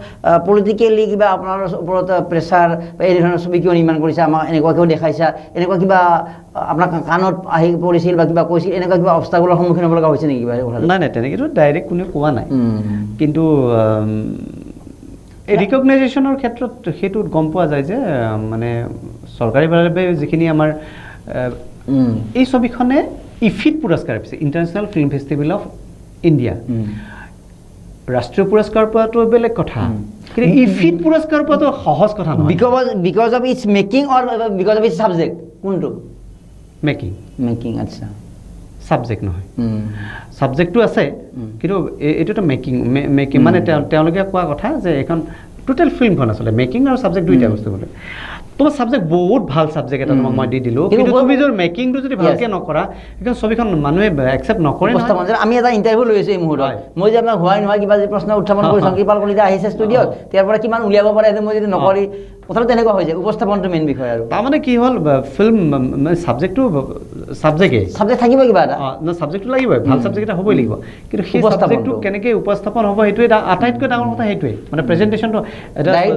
পলিটিকেলি কিবা আপোনাৰ ওপৰত প্ৰেছাৰ বা এই ধৰণৰ ছবি কিয় নিৰ্মাণ কৰিছে আমাক এনেকুৱা কিয় দেখাইছা এনেকুৱা কিবা আপোনাৰ কাণত আহি পৰিছিল বা কিবা কৈছিল এনেকুৱা কিবা অৱস্থাগুলোৰ সন্মুখীন হ'ব লগা হৈছে নেকি কিবা নাই তেনেকৈতো ডাইৰেক্ট কোনেও কোৱা নাই কিন্তু এই ৰিকগনাইজেশ্যনৰ ক্ষেত্ৰত সেইটোত গম পোৱা যায় যে মানে চৰকাৰীভাৱে যিখিনি আমাৰ এই ছবিখনে ইফিট পুৰস্কাৰ পাইছে international film festival of India ৰাষ্ট্ৰীয় পুৰস্কাৰ পোৱাটো বেলেগ কথা কিন্তু ইফিট পুৰস্কাৰ পোৱাটো সহজ কথা নহয় because of its making or because of its subject কোনটো মেকিং আচ্ছা ছাবজেক্ট নহয় ছাবজেক্টটো আছে কিন্তু এইটোতো মেকিং মানে তেওঁলোকে কোৱা কথা যে এখন টোটেল ফিল্মখন আচলতে মেকিং আৰু ছাবজেক্ট দুইটা বস্তু বোলে তোমাৰ ছাবজেক্ট বহুত ভাল ছাবজেক্ট এটা তোমাক মই দি দিলোঁ কিন্তু তুমি যদি মেকিংটো যদি ভালকৈ নকৰা এখন ছবিখন মানুহে একচেপ্ট নকৰে আমি এটা ইণ্টাৰভিউ লৈ আছোঁ এই মুহূৰ্তত মই যে আপোনাক হোৱাই নহয় কিবা যদি প্ৰশ্ন উত্থাপন কৰিছোঁ কৃপাল কলিতা আহিছে ষ্টুডিঅ'ত তাৰ পৰা কিমান উলিয়াব পাৰে মই যদি নকৰি কথাটো তেনেকুৱা হৈ যায় উপস্থাপনটো মেইন বিষয় আৰু তাৰমানে কি হ'ল ফিল্ম ছাবজেক্টটো ছাবজেক্ট থাকিব কিবা এটা ছাবজেক্টটো লাগিবই ভাল ছাবজেক্ট এটা হ'বই লাগিব কিন্তু সেই ছাবজেক্টটো কেনেকৈ উপস্থাপন হ'ব সেইটোৱে আটাইতকৈ ডাঙৰ কথা সেইটোৱে মানে প্ৰেজেণ্টেশ্যনটো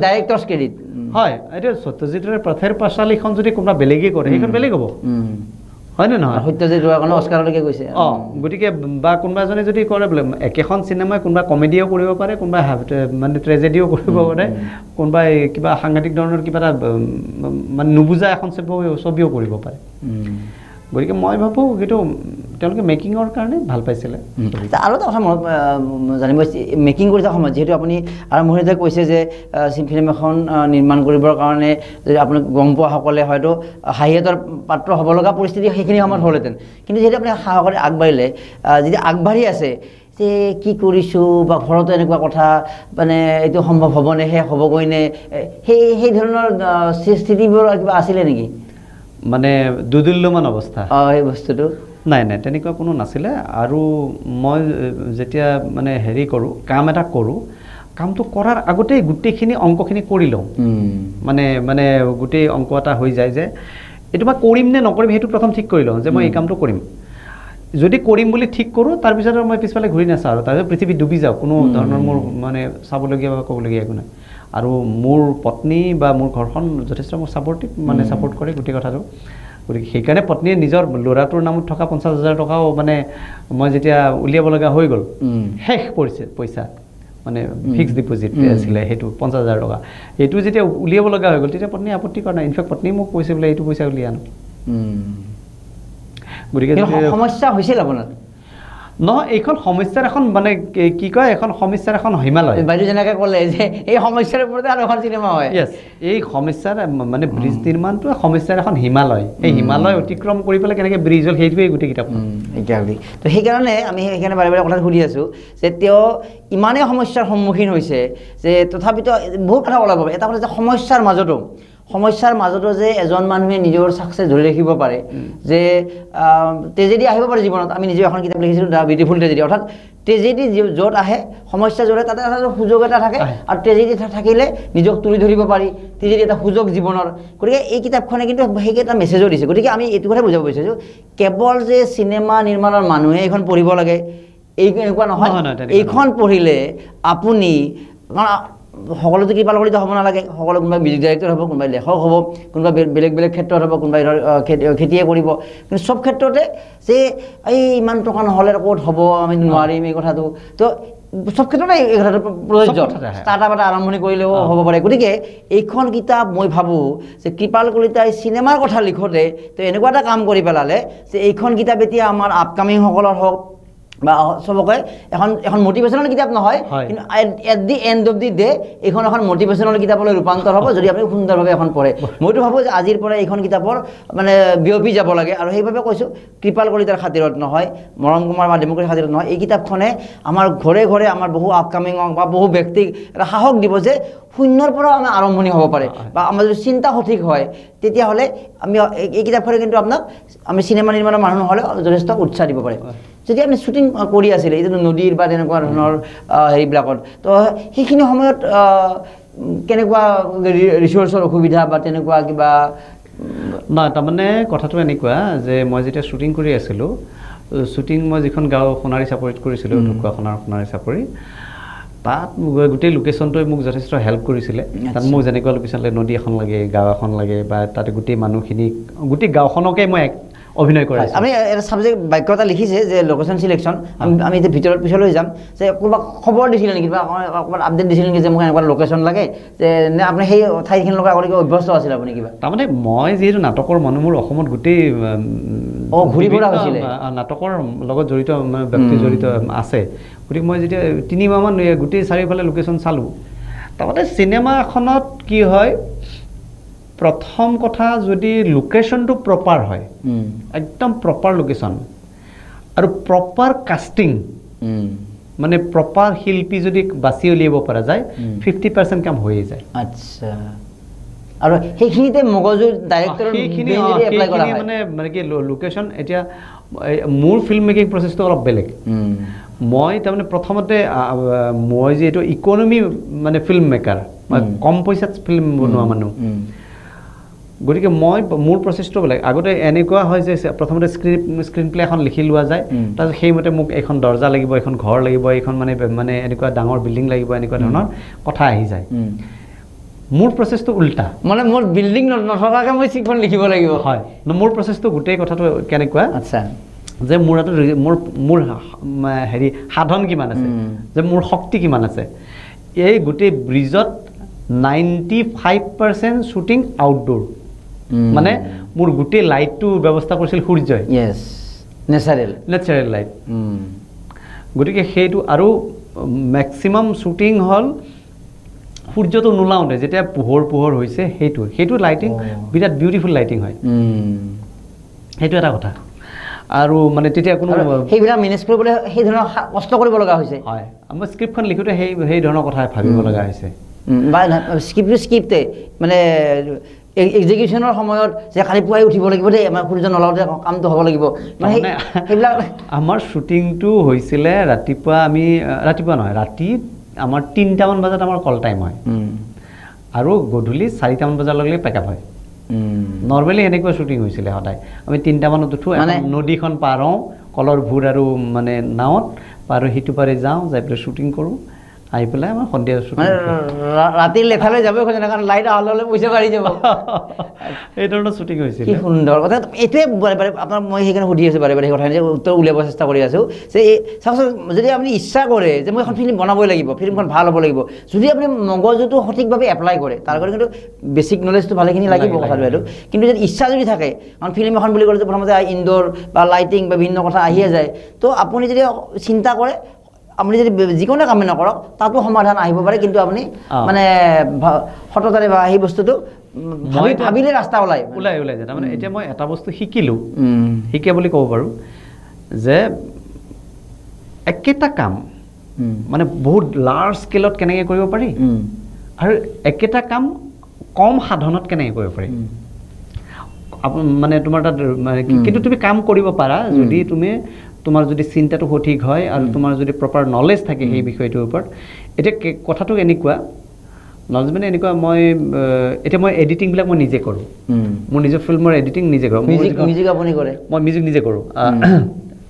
ডাইৰেক্টৰ্ছ ক্ৰেডিট হয় এতিয়া সত্যজিতৰ পথেৰ পাঁচালীখন যদি কোনোবা বেলেগেই কৰে সেইখন বেলেগ হ'ব হয় নে নহয় সত্যজিৎ ৰোৱাৰ কাৰণে অস্কাৰলৈকে গৈছে গতিকে বা কোনোবা এজনে যদি কৰে বোলে একেখন চিনেমাই কোনোবা কমেডিও কৰিব পাৰে কোনোবা মানে ট্ৰেজেডিও কৰিব পাৰে কোনোবাই কিবা সাংঘাতিক ধৰণৰ কিবা এটা মানে নুবুজা এখন ছবিও কৰিব পাৰে গতিকে মই ভাবোঁ সেইটো তেওঁলোকে মেকিঙৰ কাৰণে ভাল পাইছিলে আৰু এটা কথা মই জানিব মেকিং কৰি থকা সময়ত যিহেতু আপুনি আৰম্ভণিতে কৈছে যে ফিল্ম এখন নিৰ্মাণ কৰিবৰ কাৰণে যদি আপুনি গম পোৱাসকলে হয়তো হাঁহিয়াতৰ পাত্ৰ হ'ব লগা পৰিস্থিতি সেইখিনি সময়ত হ'লহেঁতেন কিন্তু যিহেতু আপুনি সাহসৰে আগবাঢ়িলে যেতিয়া আগবাঢ়ি আছে যে কি কৰিছোঁ বা ঘৰতো এনেকুৱা কথা মানে এইটো সম্ভৱ হ'বনে শেষ হ'বগৈনে সেই ধৰণৰ স্থিতিবোৰ কিবা আছিলে নেকি মানে দুদুল্যমান অৱস্থা এই বস্তুটো নাই তেনেকুৱা কোনো নাছিলে আৰু মই যেতিয়া মানে হেৰি কৰোঁ কাম এটা কৰোঁ কামটো কৰাৰ আগতেই গোটেইখিনি অংকখিনি কৰি লওঁ মানে গোটেই অংক এটা হৈ যায় যে এইটো মই কৰিম নে নকৰিম সেইটো প্ৰথম ঠিক কৰি লওঁ যে মই এই কামটো কৰিম যদি কৰিম বুলি ঠিক কৰোঁ তাৰপিছত আৰু মই পিছফালে ঘূৰি নাচাওঁ আৰু তাৰপিছত পৃথিৱীত ডুবি যাওঁ কোনো ধৰণৰ মোৰ মানে চাবলগীয়া বা ক'বলগীয়া একো নাই আৰু মোৰ পত্নী বা মোৰ ঘৰখন যথেষ্ট মোৰ ছাপৰ্টিভ মানে ছাপৰ্ট কৰে গোটেই কথাটো গতিকে সেইকাৰণে পত্নীয়ে নিজৰ ল'ৰাটোৰ নামত থকা 50,000 টকাও মানে মই যেতিয়া উলিয়াব লগা হৈ গ'ল শেষ পৰিছে পইচা মানে ফিক্স ডিপজিট আছিলে সেইটো 50,000 টকা এইটো যেতিয়া উলিয়াব লগা হৈ গ'ল তেতিয়া পত্নীয়ে আপত্তি কৰা নাই ইনফেক্ট পত্নীয়ে মোক কৈছে বোলে এইটো পইচা উলিয়াই আনো গতিকে সমস্যা হৈছিল আপোনাৰ নহয় এইখন সমস্যাৰ এখন মানে কি কয় এখন সমস্যাৰ এখন হিমালয় বাইদেউ যেনেকৈ ক'লে যে এই সমস্যাৰ ওপৰতে আৰু এখন চিনেমা হয় য়েছ এই সমস্যাৰ মানে ব্ৰিজ নিৰ্মাণটো সমস্যাৰ এখন হিমালয় এই হিমালয় অতিক্ৰম কৰি পেলাই কেনেকৈ ব্ৰিজ হ'ল সেইটোৱেই গোটেই কিতাপখন তো সেইকাৰণে আমি সেইকাৰণে বাৰে বাৰে কথা সুধি আছোঁ যে তেওঁ ইমানেই সমস্যাৰ সন্মুখীন হৈছে যে তথাপিতো বহুত কথা ওলাব এটা কথা যে সমস্যাৰ মাজতো যে এজন মানুহে নিজৰ ছাকচেছ ধৰি ৰাখিব পাৰে যে ট্ৰেজেডি আহিব পাৰে জীৱনত আমি নিজে এখন কিতাপ লিখিছিলোঁ দ্য বিউটিফুল ট্ৰেজেডি অৰ্থাৎ ট্ৰেজেডি য'ত আহে সমস্যা য'ত তাতে এটা সুযোগ এটা থাকে আৰু ট্ৰেজেডি থাকিলে নিজক তুলি ধৰিব পাৰি ট্ৰেজেডি এটা সুযোগ জীৱনৰ গতিকে এই কিতাপখনে কিন্তু সেইকেইটা মেছেজো দিছে গতিকে আমি এইটো কথা বুজাব বিচাৰিছোঁ কেৱল যে চিনেমা নিৰ্মাণৰ মানুহে এইখন পঢ়িব লাগে এনেকুৱা নহয় এইখন পঢ়িলে আপুনি সকলোতো কৃপাল কলিত হ'ব নালাগে সকলো কোনোবাই মিউজিক ডাইৰেক্টৰ হ'ব কোনোবাই লেখক হ'ব কোনোবাই বেলেগ ক্ষেত্ৰত হ'ব কোনোবাই খেতিয়ে কৰিব কিন্তু চব ক্ষেত্ৰতে যে এই ইমান টকা নহ'লে ক'ত হ'ব আমি নোৱাৰিম এই কথাটো তো চব ক্ষেত্ৰতে এই কথাটো প্ৰযোজ্য ষ্টাৰ্টআপ এটা আৰম্ভণি কৰিলেও হ'ব পাৰে গতিকে এইখন কিতাপ মই ভাবোঁ যে কৃপাল কলিতাই চিনেমাৰ কথা লিখোঁতে তো এনেকুৱা এটা কাম কৰি পেলালে যে এইখন কিতাপ এতিয়া আমাৰ আপকামিংসকলৰ হওক বা চবকে এখন মটিভেশ্যনেল কিতাপ নহয়, কিন্তু at the end of the day এইখন এখন মটিভেশ্যনেল কিতাপলৈ ৰূপান্তৰ হ'ব যদি আপুনি সুন্দৰভাৱে এখন পঢ়ে। মইতো ভাবোঁ যে আজিৰ পৰা এইখন কিতাপৰ মানে বিয়পি যাব লাগে, আৰু সেইবাবে কৈছোঁ কৃপাল কলিতাৰ খাতিৰত নহয়, মৰম কুমাৰ বা ডেমক্ৰেটিৰ খাতিৰত নহয়, এই কিতাপখনে আমাৰ ঘৰে ঘৰে আমাৰ বহু আপকামিঙক বা বহু ব্যক্তিক এটা সাহস দিব যে শূন্যৰ পৰাও আমাৰ আৰম্ভণি হ'ব পাৰে, বা আমাৰ যদি চিন্তা সঠিক হয় তেতিয়াহ'লে আমি এই কিতাপখনে কিন্তু আপোনাক আমি চিনেমা নিৰ্মাণৰ মানুহ নহ'লে যথেষ্ট উৎসাহ দিব পাৰে। যদি আপুনি শ্বুটিং কৰি আছিলে এইটো নদীৰ বা তেনেকুৱা ধৰণৰ হেৰিবিলাকত, তো সেইখিনি সময়ত কেনেকুৱা ৰিচোৰ্চৰ অসুবিধা বা তেনেকুৱা কিবা? নহয়, তাৰমানে কথাটো এনেকুৱা যে মই যেতিয়া শ্বুটিং কৰি আছিলোঁ, শ্বুটিং মই যিখন গাঁও সোণাৰী চাপৰিত কৰিছিলোঁ, ঢকুৱাখানাৰ সোণাৰী চাপৰি, তাত গোটেই লোকেশ্যনটোৱে মোক যথেষ্ট হেল্প কৰিছিলে। তাত মোক যেনেকুৱা লোকেশ্যন লাগে, নদী এখন লাগে, গাঁও এখন লাগে, বা তাতে গোটেই মানুহখিনি গোটেই গাঁওখনকে মই অভিনয় কৰাইছোঁ। আমি এটা ছাবজেক্ট বাক্য এটা লিখিছে যে লোকেশ্যন চিলেকশ্যন, আমি এতিয়া ভিতৰত পিছলৈ যাম, যে ক'ৰবাত খবৰ দিছিলে নেকি বা ক'ৰবাত আপডেট দিছিলে নেকি যে মোক এনেকুৱা লোকেশ্যন লাগে, যে নে আপুনি সেই ঠাইখিনিৰ লগত আগতে অভ্যস্ত আছিল আপুনি কিবা? তাৰমানে মই যিহেতু নাটকৰ মানুহ, মোৰ অসমত গোটেই ঘূৰি ফুৰা হৈছিলে, নাটকৰ লগত জড়িত ব্যক্তি জড়িত আছে, গতিকে মই যেতিয়া 3 মাহমান গোটেই চাৰিওফালে লোকেশ্যন চালোঁ। তাৰমানে চিনেমা এখনত কি হয়, প্ৰথম কথা যদি লোকেশ্যনটো প্ৰপাৰ হয়, একদম প্ৰপাৰ লোকেশ্যন আৰু প্ৰপাৰ কাষ্টিং, মানে প্ৰপাৰ শিল্পী যদি বাছি উলিয়াব পৰা যায়, 50% কাম হৈয়ে যায়। আচ্ছা, আৰু সেইখিনিতে মগজুৰ ডাইৰেক্টৰৰ মানে কি লোকেশ্যন। এতিয়া মোৰ ফিল্ম মেকিং প্ৰচেছটো অলপ বেলেগ। মই তাৰমানে প্ৰথমতে মই যিহেতু ইকনমি মানে ফিল্ম মেকাৰ, মই কম পইচাত ফিল্ম বনোৱা মানুহ, গতিকে মই মোৰ প্ৰচেছটো বেলেগ। আগতে এনেকুৱা হয় যে প্ৰথমতে স্ক্ৰীন প্লে এখন লিখি লোৱা যায়, তাৰপিছত সেইমতে মোক এখন দৰ্জা লাগিব, এখন ঘৰ লাগিব, এইখন মানে এনেকুৱা ডাঙৰ বিল্ডিং লাগিব, এনেকুৱা ধৰণৰ কথা আহি যায়। মোৰ প্ৰচেছটো উল্টা, মানে মোৰ বিল্ডিং নথকাকৈ মই চিখন লিখিব লাগিব। হয়, মোৰ প্ৰচেছটো গোটেই কথাটো কেনেকুৱা, আচ্ছা, যে মোৰ হাতত মোৰ হেৰি সাধন কিমান আছে, যে মোৰ শক্তি কিমান আছে। এই গোটেই ব্ৰিজত 95% শ্বুটিং আউটডোৰ, মানে মোৰ গোটেই লাইটটো ব্যৱস্থা কৰিছিল সূৰ্যই, নেচাৰেল লাইট। গতিকে সেইটো, আৰু মেক্সিমাম শ্বুটিং হ'ল সূৰ্যটো নোলাওঁতে যেতিয়া পোহৰ হৈছে, সেইটো লাইটিং বিৰাট বিউটিফুল লাইটিং হয়। সেইটো এটা কথা। আৰু মানে তেতিয়া কোনো সেইবিলাক মেনেজ কৰিবলৈ সেই ধৰণৰ কষ্ট কৰিব লগা হৈছে। হয়, মই স্ক্ৰিপ্টখন লিখোঁতে সেই ধৰণৰ কথা ভাবিব লগা হৈছে। বা স্ক্ৰিপ্টে মানে এক্সিকিউশ্যনৰ সময়ত যে কালি পুৱাই উঠিব লাগিব দেই, আমাৰ সূৰ্য নলাওঁতে কামটো হ'ব লাগিব, মানে সেইবিলাক। আমাৰ শ্বুটিংটো হৈছিলে ৰাতিপুৱা নহয়, ৰাতি আমাৰ 3টামান বজাত আমাৰ কল টাইম হয়, আৰু গধূলি 4টামান বজালৈকে পেকআপ হয়। নৰ্মেলি এনেকুৱা শ্বুটিং হৈছিলে সদায়। আমি 3টামানত উঠোঁ, নদীখন পাৰ হওঁ, কলৰ ভূৰ আৰু মানে নাৱত পাৰ, সিটো পাৰে যাওঁ, যাই পেলাই শ্বুটিং কৰোঁ, আহি পেলাই আমাৰ সন্ধিয়া ৰাতিৰ লেখালৈ যাব খোজে না, কাৰণ লাইট আহলে পইচা বাঢ়ি যাব। এই ধৰণৰ শ্বুটিং হৈছিল। কি সুন্দৰ কথা। এইটোৱে আপোনাক মই সেইকাৰণে সুধি আছোঁ বাৰে বাৰে, সেই কথা উত্তৰ উলিয়াব চেষ্টা কৰি আছোঁ, যে চাওকচোন, যদি আপুনি ইচ্ছা কৰে যে মই এখন ফিল্ম বনাবই লাগিব, ফিল্মখন ভাল হ'ব লাগিব, যদি আপুনি মগজুটো সঠিকভাৱে এপ্লাই কৰে, তাৰ কাৰণে কিন্তু বেছিক নলেজটো ভালেখিনি লাগিব কথাটো সেইটো। কিন্তু যদি ইচ্ছা যদি থাকে, কাৰণ ফিল্ম এখন বুলি ক'লে প্ৰথমতে ইনডোৰ বা লাইটিং বা বিভিন্ন কথা আহিয়ে যায়, তো আপুনি যদি চিন্তা কৰে, আপুনি যদি যিকোনো কামেই নকৰক তাতো সমাধান আহিব পাৰে, কিন্তু আপুনি মানে সততাৰে বা সেই বস্তুটো ভাবিলে ৰাস্তা ওলাই যায়। তাৰমানে এতিয়া মই এটা বস্তু শিকিলোঁ, শিকে বুলি ক'ব পাৰোঁ, যে একেটা কাম মানে বহুত লাৰ্জ স্কেলত কেনেকৈ কৰিব পাৰি, আৰু একেটা কাম কম সাধনত কেনেকৈ কৰিব পাৰি। মানে তোমাৰ তাত কিন্তু তুমি কাম কৰিব পাৰা যদি তোমাৰ যদি চিন্তাটো সঠিক হয় আৰু তোমাৰ যদি প্ৰপাৰ নলেজ থাকে সেই বিষয়টোৰ ওপৰত। এতিয়া কথাটো এনেকুৱা, নলেজ মানে এনেকুৱা, মই এডিটিংবিলাক মই নিজে কৰোঁ, মোৰ নিজৰ ফিল্মৰ এডিটিং নিজে কৰোঁ। মিউজিক আপুনি কৰে? মই মিউজিক নিজে কৰোঁ,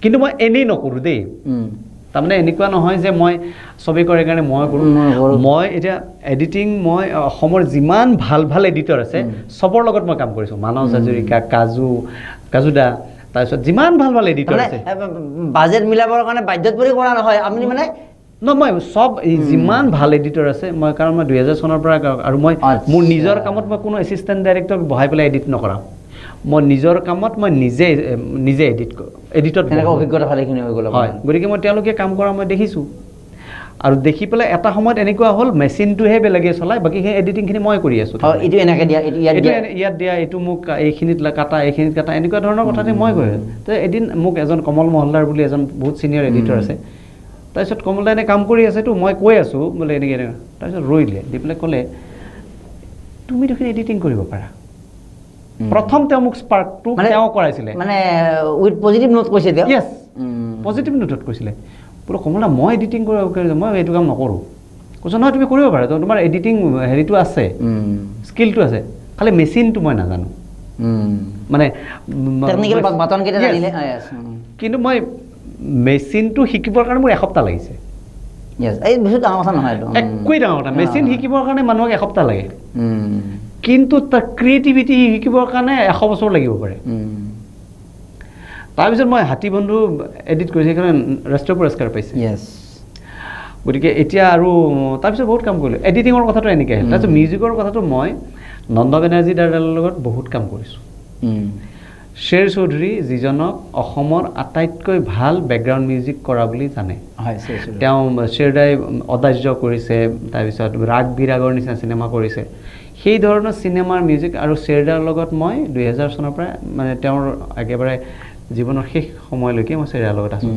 কিন্তু মই এনেই নকৰোঁ দেই। তাৰমানে এনেকুৱা নহয় যে মই ছবি কৰে কাৰণে মই কৰোঁ। মই এতিয়া এডিটিং, মই অসমৰ যিমান ভাল এডিটৰ আছে চবৰ লগত মই কাম কৰিছোঁ, মানস হাজৰিকা, কাজু দা, তাৰপিছত যিমান ভাল এডিটৰ আছে। বাজেট মিলাবৰ কাৰণে বাধ্যত পৰি কৰা নহয় আপুনি, মানে মই চব যিমান ভাল এডিটৰ আছে, কাৰণ মই 2000 চনৰ পৰা, আৰু মই মোৰ নিজৰ কামত মই কোনো এছিষ্টেণ্ট ডাইৰেক্টৰক বহাই পেলাই এডিট নকৰাওঁ। মই নিজৰ কামত মই নিজে এডিটত এনেকুৱা অভিজ্ঞতা ভালেখিনি হৈ গ'ল হয় গতিকে মই তেওঁলোকে কাম কৰা মই দেখিছোঁ আৰু দেখি পেলাই এটা সময়ত এনেকুৱা হ'ল মেচিনটোহে বেলেগে চলায় বাকীখিনি এডিটিংখিনি মই কৰি আছোঁ এইটো এনেকৈ দিয়া ইয়াত দিয়া এইটো মোক এইখিনিত কাটা এনেকুৱা ধৰণৰ কথাতে মই কৈ তো এদিন মোক এজন কমল মহল্লাৰ বুলি এজন বহুত ছিনিয়ৰ এডিটৰ আছে তাৰপিছত কমলদা এনে কাম কৰি আছেতো মই কৈ আছোঁ বোলে এনেকৈ তাৰপিছত ৰৈলে দি পেলাই ক'লে তুমি দেখোন এডিটিং কৰিব পাৰা প্ৰথম তেওঁ মোক স্পাৰ্কটো তেওঁ কৰাইছিলে মানে উইথ পজিটিভ নোট কৈছে তেওঁ য়েছ পজিটিভ নোটত কৈছিলে বোলো কমলদা মই এডিটিং কৰিব মই এইটো কাম নকৰোঁ কৈছোঁ নহয় তুমি কৰিব পাৰা তোমাৰ এডিটিং হেৰিটো আছে স্কিলটো আছে খালি মেচিনটো মই নাজানো মানে টেকনিকেল বাটনকেইটা জানিলে কিন্তু মই মেচিনটো শিকিবৰ কাৰণে মোৰ এসপ্তাহ লাগিছে এই বহুত ডাঙৰ কথা নহয় একোৱেই ডাঙৰ কথা মেচিন শিকিবৰ কাৰণে মানুহক এসপ্তাহ লাগে কিন্তু তাৰ ক্ৰিয়েটিভিটি শিকিবৰ কাৰণে 100 বছৰ লাগিব পাৰে তাৰপিছত মই হাতী বন্ধু এডিট কৰিছোঁ সেইকাৰণে ৰাষ্ট্ৰীয় পুৰস্কাৰ পাইছে গতিকে এতিয়া আৰু তাৰপিছত বহুত কাম কৰিলোঁ এডিটিঙৰ কথাটো এনেকৈ আহিল তাৰপিছত মিউজিকৰ কথাটো মই নন্দ বেনাৰ্জী দাদাৰ লগত বহুত কাম কৰিছোঁ শ্বেৰ চৌধুৰী যিজনক অসমৰ আটাইতকৈ ভাল বেকগ্ৰাউণ্ড মিউজিক কৰা বুলি জানে তেওঁ শ্বেৰদাই অদাৰ্য কৰিছে তাৰপিছত ৰাগ বিৰাগৰ নিচিনা চিনেমা কৰিছে সেই ধৰণৰ চিনেমাৰ মিউজিক আৰু শ্বেৰদাৰ লগত মই 2000 চনৰ পৰা মানে তেওঁৰ একেবাৰে জীৱনৰ শেষ সময়লৈকে মই শ্বেৰদাৰ লগত আছোঁ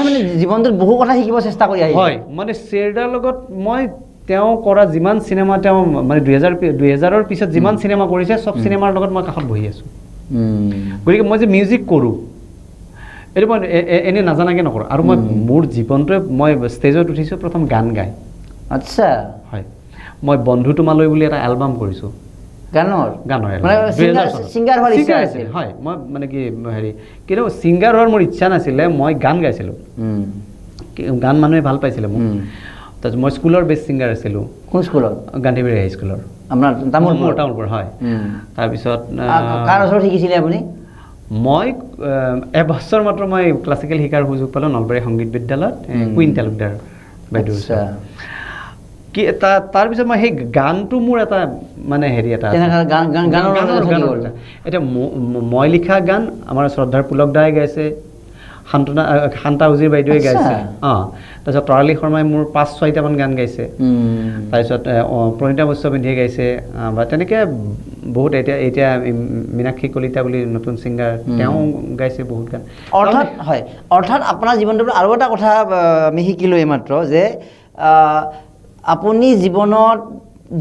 মানে জীৱনটোত বহু কথা শিকিব চেষ্টা কৰি আহিছে হয় মানে শ্বেৰদাৰ লগত মই তেওঁ কৰা যিমান চিনেমা তেওঁ মানে 2000ৰ পিছত যিমান চিনেমা কৰিছে চব চিনেমাৰ লগত মই কাষত বহি আছোঁ গতিকে মই যে মিউজিক কৰোঁ এইটো মই এনেই নাজানাকৈ নকৰোঁ আৰু মই মোৰ জীৱনটোৱে মই ষ্টেজত উঠিছোঁ প্ৰথম গান গাই আচ্ছা হয় মই বন্ধু তোমালৈ বুলি এটা এলবাম কৰিছোঁ হয় মই মানে কি হেৰি কিন্তু ছিংগাৰ হোৱাৰ মোৰ ইচ্ছা নাছিলে মই গান গাইছিলোঁ গান মানুহে ভাল পাইছিলে মোক তাৰপিছত মই স্কুলৰ বেষ্ট ছিংগাৰ আছিলোঁ কোন স্কুলত গান্ধীবাৰী হাইস্কুলৰ আপোনাৰ তামোলপুৰ হয় তাৰপিছত কাৰ ওচৰত শিকিছিলে আপুনি মই এবছৰ মাত্ৰ মই ক্লাছিকেল শিকাৰ সুযোগ পালোঁ নলবাৰী সংগীত বিদ্যালয়ত কুইন তালুকদাৰ বাইদেউ কি তাৰপিছত মই সেই গানটো মোৰ এটা মানে হেৰি এটা এতিয়া মই লিখা গান আমাৰ শ্ৰদ্ধাৰ পুলক দাই গাইছে শান্তা উজিৰ বাইদেৱে গাইছে তাৰপিছত তৰালী শৰ্মাই মোৰ 5-6টামান গান গাইছে তাৰপিছত প্ৰণীতা বৈশ্যমেধিয়ে গাইছে বা তেনেকৈ বহুত এতিয়া মীনাক্ষী কলিতা বুলি নতুন ছিংগাৰ তেওঁ গাইছে বহুত গান অৰ্থাৎ আপোনাৰ জীৱনটোত আৰু এটা কথা আমি শিকিলোঁ এইমাত্ৰ যে আপুনি জীৱনত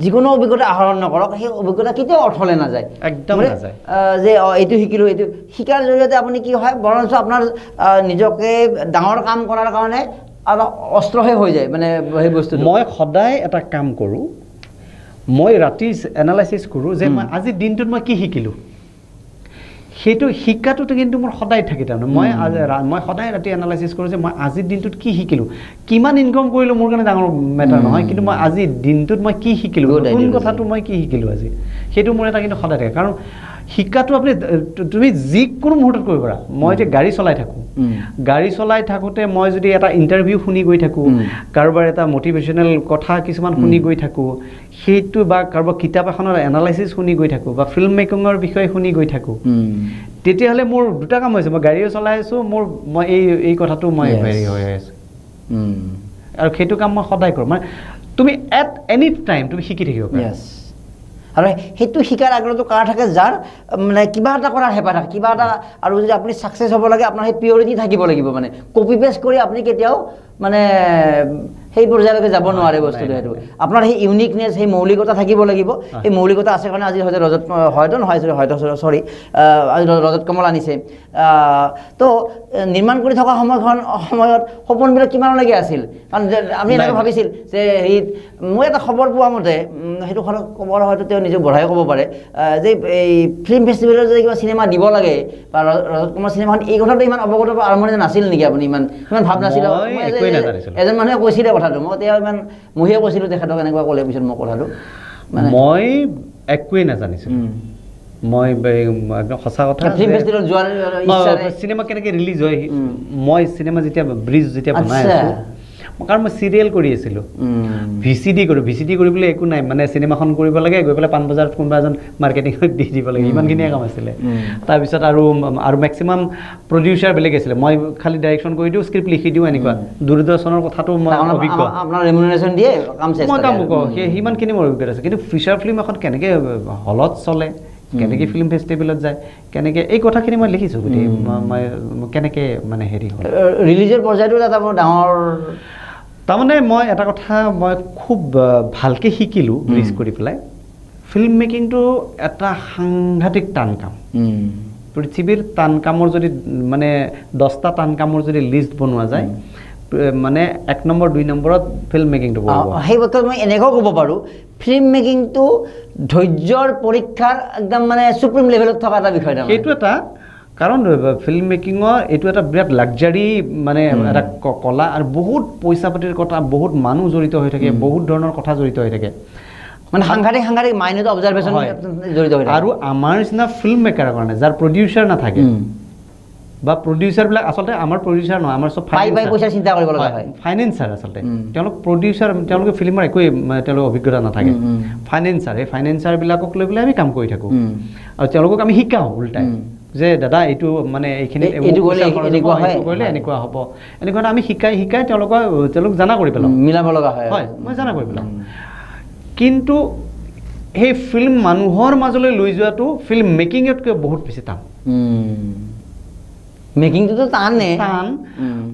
যিকোনো অভিজ্ঞতা আহৰণ নকৰক সেই অভিজ্ঞতা কেতিয়াও অৰ্থলৈ নাযায় একদম নাযায় যে এইটো শিকিলোঁ এইটো শিকাৰ জৰিয়তে আপুনি কি হয় বৰঞ্চ আপোনাৰ নিজকে ডাঙৰ কাম কৰাৰ কাৰণে অস্ত্ৰহে হৈ যায় মানে সেই বস্তুটো মই সদায় এটা কাম কৰোঁ মই ৰাতি এনালাইচিছ কৰোঁ যে মই আজিৰ দিনটোত মই কি শিকিলোঁ সেইটো শিকাটোতো কিন্তু মোৰ সদায় থাকে তাৰমানে মই সদায় ৰাতি এনালাইচিছ কৰোঁ যে মই আজিৰ দিনটোত কি শিকিলোঁ কিমান ইনকাম কৰিলোঁ মোৰ কাৰণে ডাঙৰ মেটাৰ নহয় কিন্তু মই আজিৰ দিনটোত মই কি শিকিলোঁ কোন কথাটো মই কি শিকিলোঁ আজি সেইটো মোৰ এটা কিন্তু সদায় থাকে কাৰণ শিকাটো আপুনি তুমি যিকোনো মুহূৰ্তত কৰিব পাৰা মই এতিয়া গাড়ী চলাই থাকোঁতে মই যদি এটা ইণ্টাৰভিউ শুনি গৈ থাকোঁ কাৰোবাৰ এটা মটিভেশ্যনেল কথা কিছুমান শুনি গৈ থাকোঁ সেইটো বা কাৰোবাৰ কিতাপ এখনৰ এনালাইচিছ শুনি গৈ থাকোঁ বা ফিল্ম মেকিঙৰ বিষয়ে শুনি গৈ থাকোঁ তেতিয়াহ'লে মোৰ দুটা কাম হৈছে মই গাড়ীও চলাই আছোঁ মই এই কথাটো মই হেৰি হৈ আছোঁ আৰু সেইটো কাম মই সদায় কৰোঁ মানে তুমি এট এনি টাইম তুমি শিকি থাকিব পাৰা আৰু সেইটো শিকাৰ আগ্ৰহটো কাৰ থাকে যাৰ মানে কিবা এটা কৰাৰ হেঁপাহ থাকে কিবা এটা আৰু যদি আপুনি ছাকচেছ হ'ব লাগে আপোনাৰ সেই পিয়ৰিটি থাকিব লাগিব মানে কপি পেষ্ট কৰি আপুনি কেতিয়াও মানে সেই পৰ্যায়লৈকে যাব নোৱাৰে বস্তুটো সেইটো আপোনাৰ সেই ইউনিকনেছ সেই মৌলিকতা থাকিব লাগিব সেই মৌলিকতা আছে কাৰণে আজি হয়তো আজি ৰজত কমল আনিছে তো নিৰ্মাণ কৰি থকা সময়ত সপোনবিলাক কিমানলৈকে আছিল কাৰণ আমি এনেকৈ ভাবিছিল যে হেৰিত মই এটা খবৰ পোৱা মতে সেইটো খবৰ হয়তো তেওঁ নিজে বঢ়াই ক'ব পাৰে যে এই ফিল্ম ফেষ্টিভেলৰ যদি কিবা চিনেমা দিব লাগে বা ৰজত কমল চিনেমাখন এই কথাটো ইমান অৱগত আৰম্ভণি নাছিল নেকি আপুনি ইমান ভাৱ নাছিল এজন মানুহে কৈছিলে কথাটো মই তেওঁ ইমান মহিয়ে কৈছিলোঁ তেখেতক এনেকুৱা ক'লে পিছত মই কথাটো মানে মই একোৱেই নাজানিছিলোঁ মই একদম সঁচা কথা চিনেমা কেনেকৈ ৰিলিজ হয় মই চিনেমা যেতিয়া ব্ৰিজ যেতিয়া বনাই আছোঁ কাৰণ মই চিৰিয়েল কৰি আছিলোঁ ভিচিডি কৰিবলৈ একো নাই মানে চিনেমাখন কৰিব লাগে গৈ পেলাই পাণ বজাৰত কোনোবা এজন মাৰ্কেটিঙত দি দিব লাগে ইমানখিনিয়ে কাম আছিলে তাৰপিছত আৰু মেক্সিমাম প্ৰডিউচাৰ বেলেগ আছিলে মই খালি ডাইৰেকশ্যন কৰি দিওঁ স্ক্ৰিপ্ট লিখি দিওঁ এনেকুৱা দূৰদৰ্শনৰ কথাটো মই অভিজ্ঞ আপোনাৰ ৰেমুনাৰেশ্যন দিয়ে কাম চেষ্টা মই কাম কৰোঁ সিমানখিনি মোৰ অভিজ্ঞতা আছে কিন্তু ফিচাৰ ফিল্ম এখন কেনেকৈ হলত চলে কেনেকৈ ফিল্ম ফেষ্টিভেলত যায় কেনেকৈ এই কথাখিনি মই লিখিছোঁ গোটেই মই কেনেকৈ মানে হেৰি হ'ল ৰিলিজৰ পৰ্যায়টো এটা মোৰ ডাঙৰ তাৰমানে মই এটা কথা মই খুব ভালকৈ শিকিলোঁ ৰিস্ক কৰি পেলাই ফিল্ম মেকিংটো এটা সাংঘাতিক টান কাম পৃথিৱীৰ টান কামৰ যদি মানে 10টা টান কামৰ যদি লিষ্ট বনোৱা যায় মানে 1 নম্বৰ 2 নম্বৰত ফিল্ম মেকিংটো পৰিব সেই বছৰ মই এনেকুৱাও ক'ব পাৰোঁ ফিল্ম মেকিংটো ধৈৰ্যৰ পৰীক্ষাৰ একদম মানে সুপ্ৰিম লেভেলত থকা এটা বিষয় সেইটো এটা কাৰণ ফিল্ম মেকিঙৰ এইটো এটা বিৰাট লাক্সাৰী মানে এটা কলা আৰু বহুত পইচা পাতিৰ কথা বহুত মানুহ জড়িত হৈ থাকে বহুত ধৰণৰ কথা জড়িত হৈ থাকে মানে সাংঘাতিক মাইনত অবজাৰভেশ্যন জড়িত হৈ থাকে আৰু আমাৰ নিচিনা ফিল্ম মেকাৰৰ কাৰণে যাৰ প্ৰডিউচাৰ নাথাকে বা প্ৰডিউচাৰবিলাক আচলতে আমাৰ প্ৰডিউচাৰ নহয় আমাৰ চব পইচা চিন্তা কৰিব লগা হয় ফাইনেন্সাৰ আচলতে তেওঁলোক প্ৰডিউচাৰ তেওঁলোকে ফিল্মৰ একোৱেই তেওঁলোকৰ অভিজ্ঞতা নাথাকে ফাইনেন্সাৰ এই ফাইনেন্সাৰবিলাকক লৈ পেলাই আমি কাম কৰি থাকোঁ আৰু তেওঁলোকক আমি শিকাওঁ উল্টাই যে দাদা এইটো মানে এইখিনি কৰিলে এনেকুৱা হ'ব এনেকুৱা আমি শিকাই তেওঁলোক জানা কৰি পেলাওঁ মিলাব লগা হয় মই জানা কৰি পেলাওঁ কিন্তু সেই ফিল্ম মানুহৰ মাজলৈ লৈ যোৱাটো ফিল্ম মেকিঙতকৈ বহুত বেছি টান মেকিংটোতো টান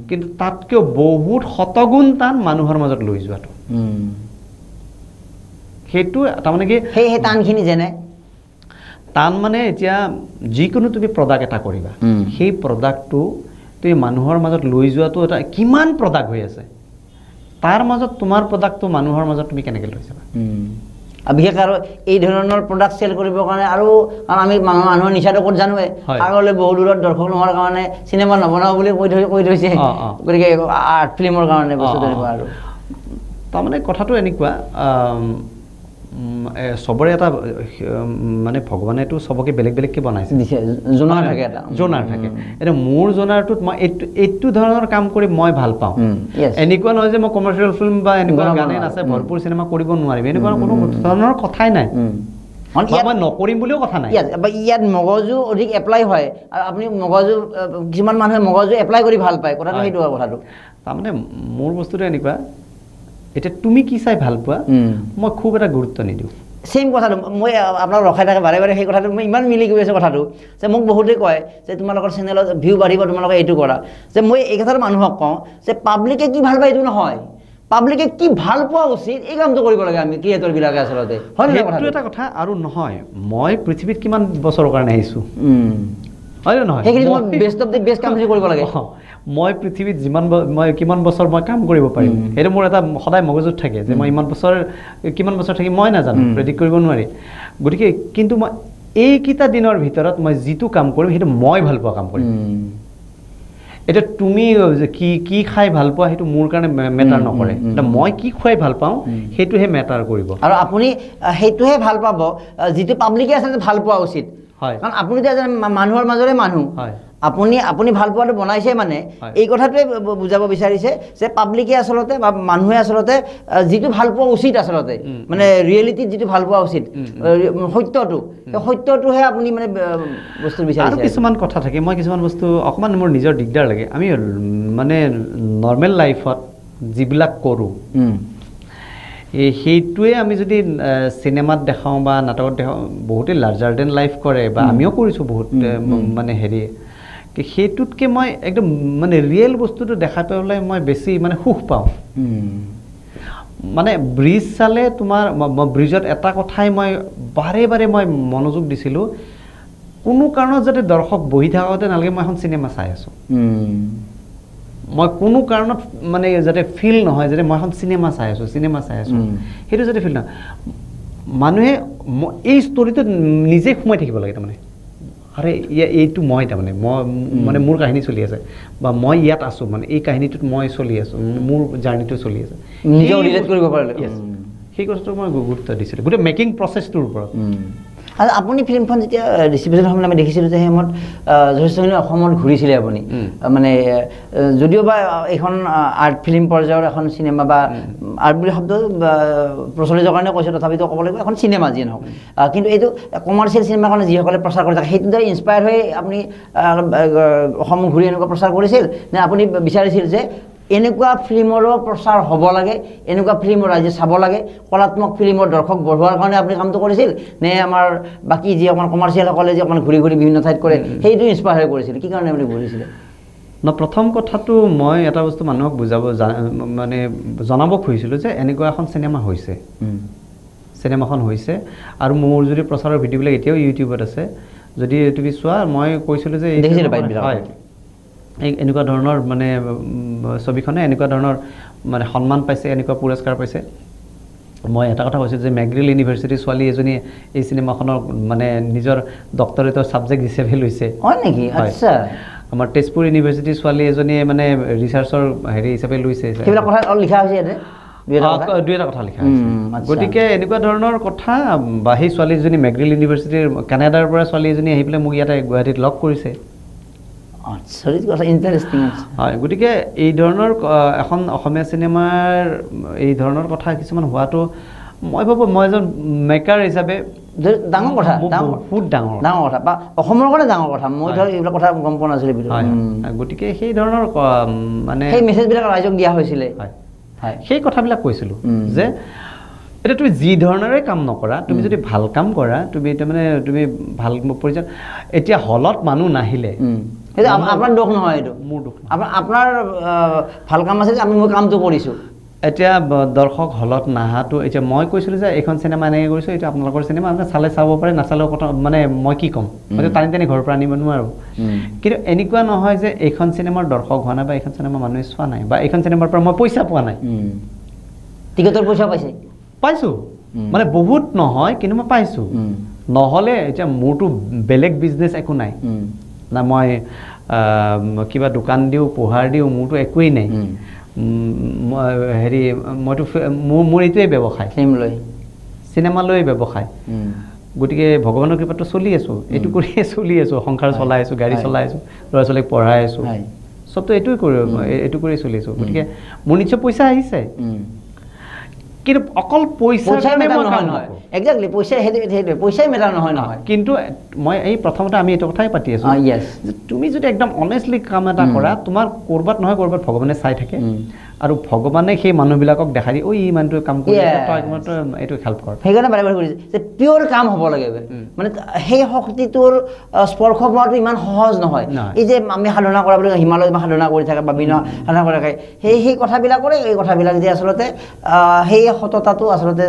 কিন্তু তাতকৈ বহুত শতগুণ টান মানুহৰ মাজত লৈ যোৱাটো সেইটো তাৰমানে কি সেই টানখিনি যেনে টান মানে এতিয়া যিকোনো তুমি প্ৰডাক্ট এটা কৰিবা সেই প্ৰডাক্টটো তুমি মানুহৰ মাজত লৈ যোৱাটো এটা কিমান প্ৰডাক্ট হৈ আছে তাৰ মাজত তোমাৰ প্ৰডাক্টটো মানুহৰ মাজত তুমি কেনেকৈ লৈ যাবা বিশেষকৈ আৰু এই ধৰণৰ প্ৰডাক্ট চেল কৰিবৰ কাৰণে আৰু কাৰণ আমি মানুহৰ নিচাটো ক'ত জানোৱে আগলৈ বহু দূৰত দৰ্শক নোহোৱাৰ কাৰণে চিনেমা নবনাওঁ বুলি কৈ থৈছে গতিকে আৰ্ট ফিল্মৰ কাৰণে বস্তু তেনেকুৱা আৰু তাৰমানে কথাটো এনেকুৱা চবৰে এটা মানে ভগৱানেতো চবকে বেলেগ বেলেগকৈ বনাইছে জোনাৰ থাকে এতিয়া মোৰ জোনাৰটোত মই এইটো ধৰণৰ কাম কৰি মই ভাল পাওঁ এনেকুৱা নহয় যে মই কমাৰ্চিয়েল ফিল্ম বা এনেকুৱা গানে নাচে ভৰপূৰ চিনেমা কৰিব নোৱাৰিম এনেকুৱা কোনো ধৰণৰ কথাই নাই মই নকৰিম বুলিও কথা নাই ইয়াত মগজু অধিক এপ্লাই হয় আৰু আপুনি মগজু কিছুমান মানুহে মগজু এপ্লাই কৰি ভাল পায় কথাটো সেইটো কথাটো তাৰমানে মোৰ বস্তুটো এনেকুৱা এতিয়া তুমি কি চাই ভাল পোৱা মই খুব এটা গুৰুত্ব নিদিওঁ সেম কথাটো মই আপোনাক ৰখাই থাকে বাৰে বাৰে সেই কথাটো মই ইমান মিলি গৈ আছোঁ কথাটো যে মোক বহুতে কয় যে তোমালোকৰ চেনেলত ভিউ বাঢ়িব তোমালোকে এইটো কৰা যে মই এই কথাটো মানুহক কওঁ যে পাব্লিকে কি ভাল পায় এইটো নহয় পাব্লিকে কি ভাল পোৱা উচিত এই কামটো কৰিব লাগে আমি ক্ৰিয়েটৰবিলাকে আচলতে সেইটো এটা কথা আৰু নহয় মই পৃথিৱীত কিমান বছৰৰ কাৰণে আহিছোঁ হয় নহয় সেইখিনি মই বেষ্ট অফ দি বেষ্ট কাম কৰিব লাগে মই পৃথিৱীত মই কিমান বছৰ মই কাম কৰিব পাৰিম সেইটো মোৰ এটা সদায় মগজুত থাকে যে মই কিমান বছৰ থাকি মই নাজানো প্ৰেডিক্ট কৰিব নোৱাৰি গতিকে কিন্তু মই এইকেইটা দিনৰ ভিতৰত মই যিটো কাম কৰিম সেইটো মই ভাল পোৱা কাম কৰিম এটা তুমি কি খাই ভাল পোৱা সেইটো মোৰ কাৰণে মেটাৰ নকৰে এটা মই কি খুৱাই ভাল পাওঁ সেইটোহে মেটাৰ কৰিব আৰু আপুনি সেইটোহে ভাল পাব যিটো পাব্লিকে আচলতে ভাল পোৱা উচিত হয় কাৰণ আপুনি এজন মানুহৰ মাজৰে মানুহ হয় আপুনি ভাল পোৱাটো বনাইছে মানে এই কথাটোৱে বুজাব বিচাৰিছে যে পাব্লিকে আচলতে বা মানুহে আচলতে যিটো ভাল পোৱা উচিত আচলতে মানে ৰিয়েলিটিত যিটো ভাল পোৱা উচিত সত্যটোহে আপুনি মানে বস্তু বিচাৰিছে আৰু কিছুমান কথা থাকে মই কিছুমান বস্তু অকণমান মোৰ নিজৰ দিগদাৰ লাগে আমি মানে নৰ্মেল লাইফত যিবিলাক কৰোঁ সেইটোৱে আমি যদি চিনেমাত দেখাওঁ বা নাটকত দেখাওঁ বহুতে লাৰ্জাৰ দেন লাইফ কৰে বা আমিও কৰিছোঁ বহুত মানে হেৰি সেইটোতকৈ মই একদম মানে ৰিয়েল বস্তুটো দেখাই পেলাই মই বেছি মানে সুখ পাওঁ মানে ব্ৰিজ চালে তোমাৰ ব্ৰিজত এটা কথাই মই বাৰে বাৰে মই মনোযোগ দিছিলোঁ কোনো কাৰণত যাতে দৰ্শক বহি থাকোঁতে নালাগে মই এখন চিনেমা চাই আছোঁ মই কোনো কাৰণত মানে যাতে ফিল নহয় যাতে মই এখন চিনেমা চাই আছোঁ সেইটো যাতে ফিল নহয় মানুহে এই ষ্টৰিটোত নিজে সোমাই থাকিব লাগে তাৰমানে আৰে এইটো মই তাৰমানে মই মানে মোৰ কাহিনী চলি আছে বা মই ইয়াত আছোঁ মানে এই কাহিনীটোত মই চলি আছোঁ মোৰ জাৰ্ণিটো চলি আছে নিজেও ৰিলেট কৰিব পাৰিলে সেই কথাটো মই গুৰুত্ব দিছিলোঁ গোটেই মেকিং প্ৰচেছটোৰ ওপৰত আৰু আপুনি ফিল্মখন যেতিয়া ডিষ্ট্ৰিবিউশ্যন সময়ত আমি দেখিছিলোঁ যে সেই সময়ত যথেষ্টখিনি অসমত ঘূৰিছিলে আপুনি মানে যদিও বা এইখন আৰ্ট ফিল্ম পৰ্যায়ৰ এখন চিনেমা বা আৰ্ট বুলি শব্দ প্ৰচলিত কাৰণে কৈছোঁ তথাপিতো ক'ব লাগিব এখন চিনেমা যিয়ে নহওক কিন্তু এইটো কমাৰ্চিয়েল চিনেমাৰ কাৰণে যিসকলে প্ৰচাৰ কৰি থাকে সেইটো দ্বাৰা ইনস্পায়াৰ হৈ আপুনি অসম ঘূৰি এনেকুৱা প্ৰচাৰ কৰিছিল নে আপুনি বিচাৰিছিল যে এনেকুৱা ফিল্মৰো প্ৰচাৰ হ'ব লাগে এনেকুৱা ফিল্ম ৰাইজে চাব লাগে কলাত্মক ফিল্মৰ দৰ্শক বঢ়োৱাৰ কাৰণে আপুনি কামটো কৰিছিল নে আমাৰ বাকী যি আমাৰ কমাৰ্চিয়েলসকলে যে অকণমান ঘূৰি ঘূৰি বিভিন্ন ঠাইত কৰে সেইটো ইনস্পায়াৰ হৈ কৰিছিল কি কাৰণে আপুনি ঘূৰিছিলে প্ৰথম কথাটো মই এটা বস্তু মানুহক বুজাব মানে জনাব খুজিছিলোঁ যে এনেকুৱা এখন চিনেমা হৈছে চিনেমাখন হৈছে আৰু মোৰ যদি প্ৰচাৰৰ ভিডিঅ'বিলাক এতিয়াও ইউটিউবত আছে যদি তুমি চোৱা মই কৈছিলোঁ যে হয় এনেকুৱা ধৰণৰ মানে ছবিখনে এনেকুৱা ধৰণৰ মানে সন্মান পাইছে এনেকুৱা পুৰস্কাৰ পাইছে মই এটা কথা কৈছোঁ যে মেগৰিল ইউনিভাৰ্চিটিৰ ছোৱালী এজনীয়ে এই চিনেমাখনৰ মানে নিজৰ ডক্টৰেটৰ ছাবজেক্ট হিচাপে লৈছে হয় নেকি আচ্ছা আমাৰ তেজপুৰ ইউনিভাৰ্চিটিৰ ছোৱালী এজনীয়ে মানে ৰিচাৰ্চৰ হেৰি হিচাপে লৈছে সেইবিলাক কথা লিখা হৈছে ইয়াতে দুই এটা কথা লিখা হৈছে গতিকে এনেকুৱা ধৰণৰ কথা বা সেই ছোৱালীজনী মেগৰিল ইউনিভাৰ্চিটিৰ কানাডাৰ পৰা ছোৱালী এজনী আহি পেলাই মোক ইয়াতে গুৱাহাটীত লগ কৰিছে হয় গতিকে এই ধৰণৰ এখন অসমীয়া চিনেমাৰ এই ধৰণৰ কথা কিছুমান হোৱাটো মই ভাবোঁ মই এজন মেকাৰ হিচাপে ডাঙৰ কথা বহুত ডাঙৰ কথা বা অসমৰ কাৰণে ডাঙৰ কথা মই ধৰক এইবিলাক কথা গম পোৱা নাছিলোঁ গতিকে সেই ধৰণৰ মানে সেই মেছেজবিলাক ৰাইজক দিয়া হৈছিলে সেই কথাবিলাক কৈছিলোঁ যে এতিয়া তুমি যি ধৰণৰে কাম নকৰা তুমি যদি ভাল কাম কৰা তুমি তাৰমানে তুমি ভাল পৰ্যায়ত এতিয়া হলত মানুহ নাহিলে সেইটো আপোনাৰ দুখ নহয় এইটো মোৰ দুখ আপোনাৰ ভাল কাম আছে যে আমি মই কামটো কৰিছোঁ এতিয়া দৰ্শক হলত নাহাটো এতিয়া মই কৈছিলোঁ যে এইখন চিনেমা এনেকৈ কৰিছোঁ এইটো আপোনালোকৰ চিনেমা আপোনালোকে চালে চাব পাৰে নাচালেও কথা মানে মই কি ক'ম মইতো টানি টানি ঘৰৰ পৰা আনিব নোৱাৰোঁ কিন্তু এনেকুৱা নহয় যে এইখন চিনেমাৰ দৰ্শক হোৱা নাই বা এইখন চিনেমা মানুহে চোৱা নাই বা এইখন চিনেমাৰ পৰা মই পইচা পোৱা নাই টিকটৰ পইচা পাইছোঁ মানে বহুত নহয় কিন্তু মই পাইছোঁ নহ'লে এতিয়া মোৰতো বেলেগ বিজনেছ একো নাই না মই কিবা দোকান দিওঁ পোহাৰ দিওঁ মোৰতো একোৱেই নাই হেৰি মইতো মোৰ এইটোৱেই ব্যৱসায় চিনেমা লৈ ব্যৱসায় গতিকে ভগৱানৰ কৃপাতো চলি আছোঁ এইটো কৰিয়ে চলি আছোঁ সংসাৰ চলাই আছোঁ গাড়ী চলাই আছোঁ ল'ৰা ছোৱালীক পঢ়াই আছোঁ চবতো এইটো কৰি চলি আছোঁ গতিকে মোৰ নিশ্চয় পইচা আহিছে কিন্তু অকল পইচাই মেটাৰ নহয় কিন্তু মই এই প্ৰথমতে আমি এইটো কথাই পাতি আছোঁ তুমি যদি একদম অনেষ্টলি কাম এটা কৰা তোমাৰ ক'ৰবাত নহয় ক'ৰবাত ভগৱানে চাই থাকে আৰু ভগৱানে সেই মানুহবিলাকক দেখাই দিয়ে ঐ ই মানুহটোৱে কাম কৰি এইটো হেল্প কৰ সেইকাৰণে বাৰে বাৰে কৰিছে যে পিয়ৰ কাম হ'ব লাগে মানে সেই শক্তিটোৰ স্পৰ্শ পোৱাটো ইমান সহজ নহয় এই যে আমি সাধনা কৰা বুলি হিমালয়ত সাধনা কৰি থাকে বা বিভিন্ন সাধনা কৰি থাকে সেই কথাবিলাকৰে এই কথাবিলাক যে আচলতে সেই সততাটো আচলতে